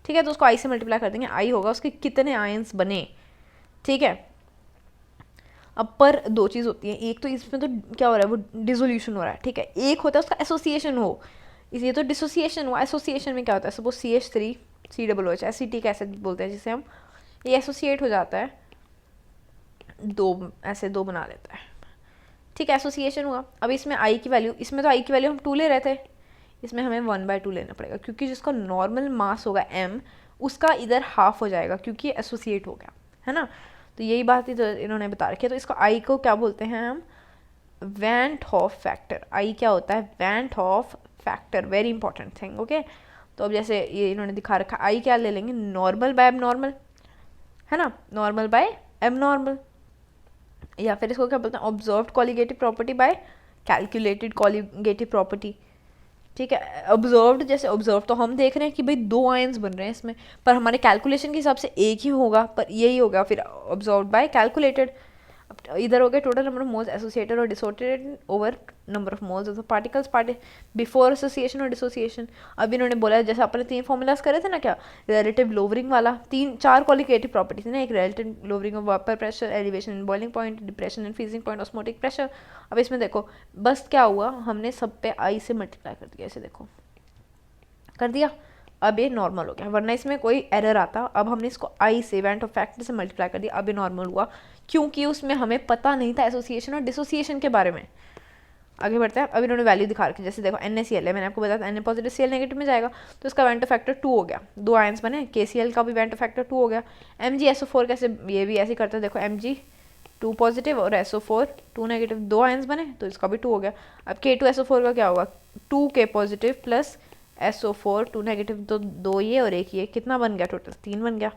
ठीक है। तो उसको आई से मल्टीप्लाई कर देंगे, आई होगा उसके कितने आयंस बने, ठीक है। अब पर दो चीज़ होती है, एक तो इसमें तो क्या हो रहा है, वो डिसोल्यूशन हो रहा है, ठीक है। एक होता है उसका एसोसिएशन हो, इसलिए तो डिसोसिएशन हुआ। एसोसिएशन में क्या होता है, suppose CH3 COOH acetic acid बोलते हैं जिसे हम, ये एसोसिएट हो जाता है, दो ऐसे दो बना लेता है, ठीक है। एसोसिएशन हुआ। अब इसमें आई की वैल्यू, इसमें तो आई की वैल्यू हम 2 ले रहे थे, इसमें हमें 1/2 लेना पड़ेगा, क्योंकि जिसका नॉर्मल मास होगा m, उसका इधर हाफ हो जाएगा, क्योंकि एसोसिएट हो गया, है ना। तो यही बात ही तो इन्होंने बता रखी है। तो इसको आई को क्या बोलते हैं हम? Van Hoff factor. आई क्या होता है? Van Hoff factor, very important thing, okay. तो अब जैसे ये इन्होंने दिखा रखा, आई क्या ले लेंगे? नॉर्मल बाय एब नॉर्मल, है ना, नॉर्मल बाय एब नॉर्मल, या फिर इसको क्या बोलते हैं? Observed colligative property bye calculated colligative property, ठीक है। ऑब्जर्व्ड, जैसे ऑब्जर्व तो हम देख रहे हैं कि भाई 2 आयंस बन रहे हैं इसमें, पर हमारे कैलकुलेशन के हिसाब से एक ही होगा, पर यही होगा। फिर ऑब्जर्व्ड बाय कैलकुलेटेड, अब इधर हो गया total number of moles associated और dissociated over number of moles of particles before association और डिसोसिएशन। अब इन्होंने बोला जैसे अपने 3 फॉर्मूलाज करे थे ना, क्या रिलेटिव लोवरिंग वाला, 4 क्वालिटेटिव प्रॉपर्टीज ना, एक relative lowering of vapour pressure, elevation in boiling point, depression in freezing point, osmotic pressure. अब इसमें देखो बस क्या हुआ, हमने सब पे आई से मल्टीप्लाई कर दिया, ऐसे देखो कर दिया, अब ये नॉर्मल हो गया, वरना इसमें कोई एरर आता। अब हमने इसको आई से वैंट ऑफ फैक्टर से मल्टीप्लाई कर दिया, अब ये नॉर्मल हुआ, क्योंकि उसमें हमें पता नहीं था एसोसिएशन और डिसोसिएशन के बारे में। आगे बढ़ते हैं। अब इन्होंने वैल्यू दिखा रखी, जैसे देखो NaCl है, मैंने आपको बताया था Na पॉजिटिव Cl नेगेटिव में जाएगा, तो इसका वेंट ऑफ फैक्टर 2 हो गया, 2 आयंस बने। KCl का भी वेंट ऑफ फैक्टर 2 हो गया। MgSO4 कैसे, ये भी ऐसे करते हैं, देखो Mg 2 पॉजिटिव और SO4 2 नेगेटिव, 2 आयंस बने, तो इसका भी 2 हो गया। अब K2SO4 का क्या होगा? 2K positive plus SO4 2 negative, तो 2 ये और 1 ये, कितना बन गया टोटल? 3 बन गया।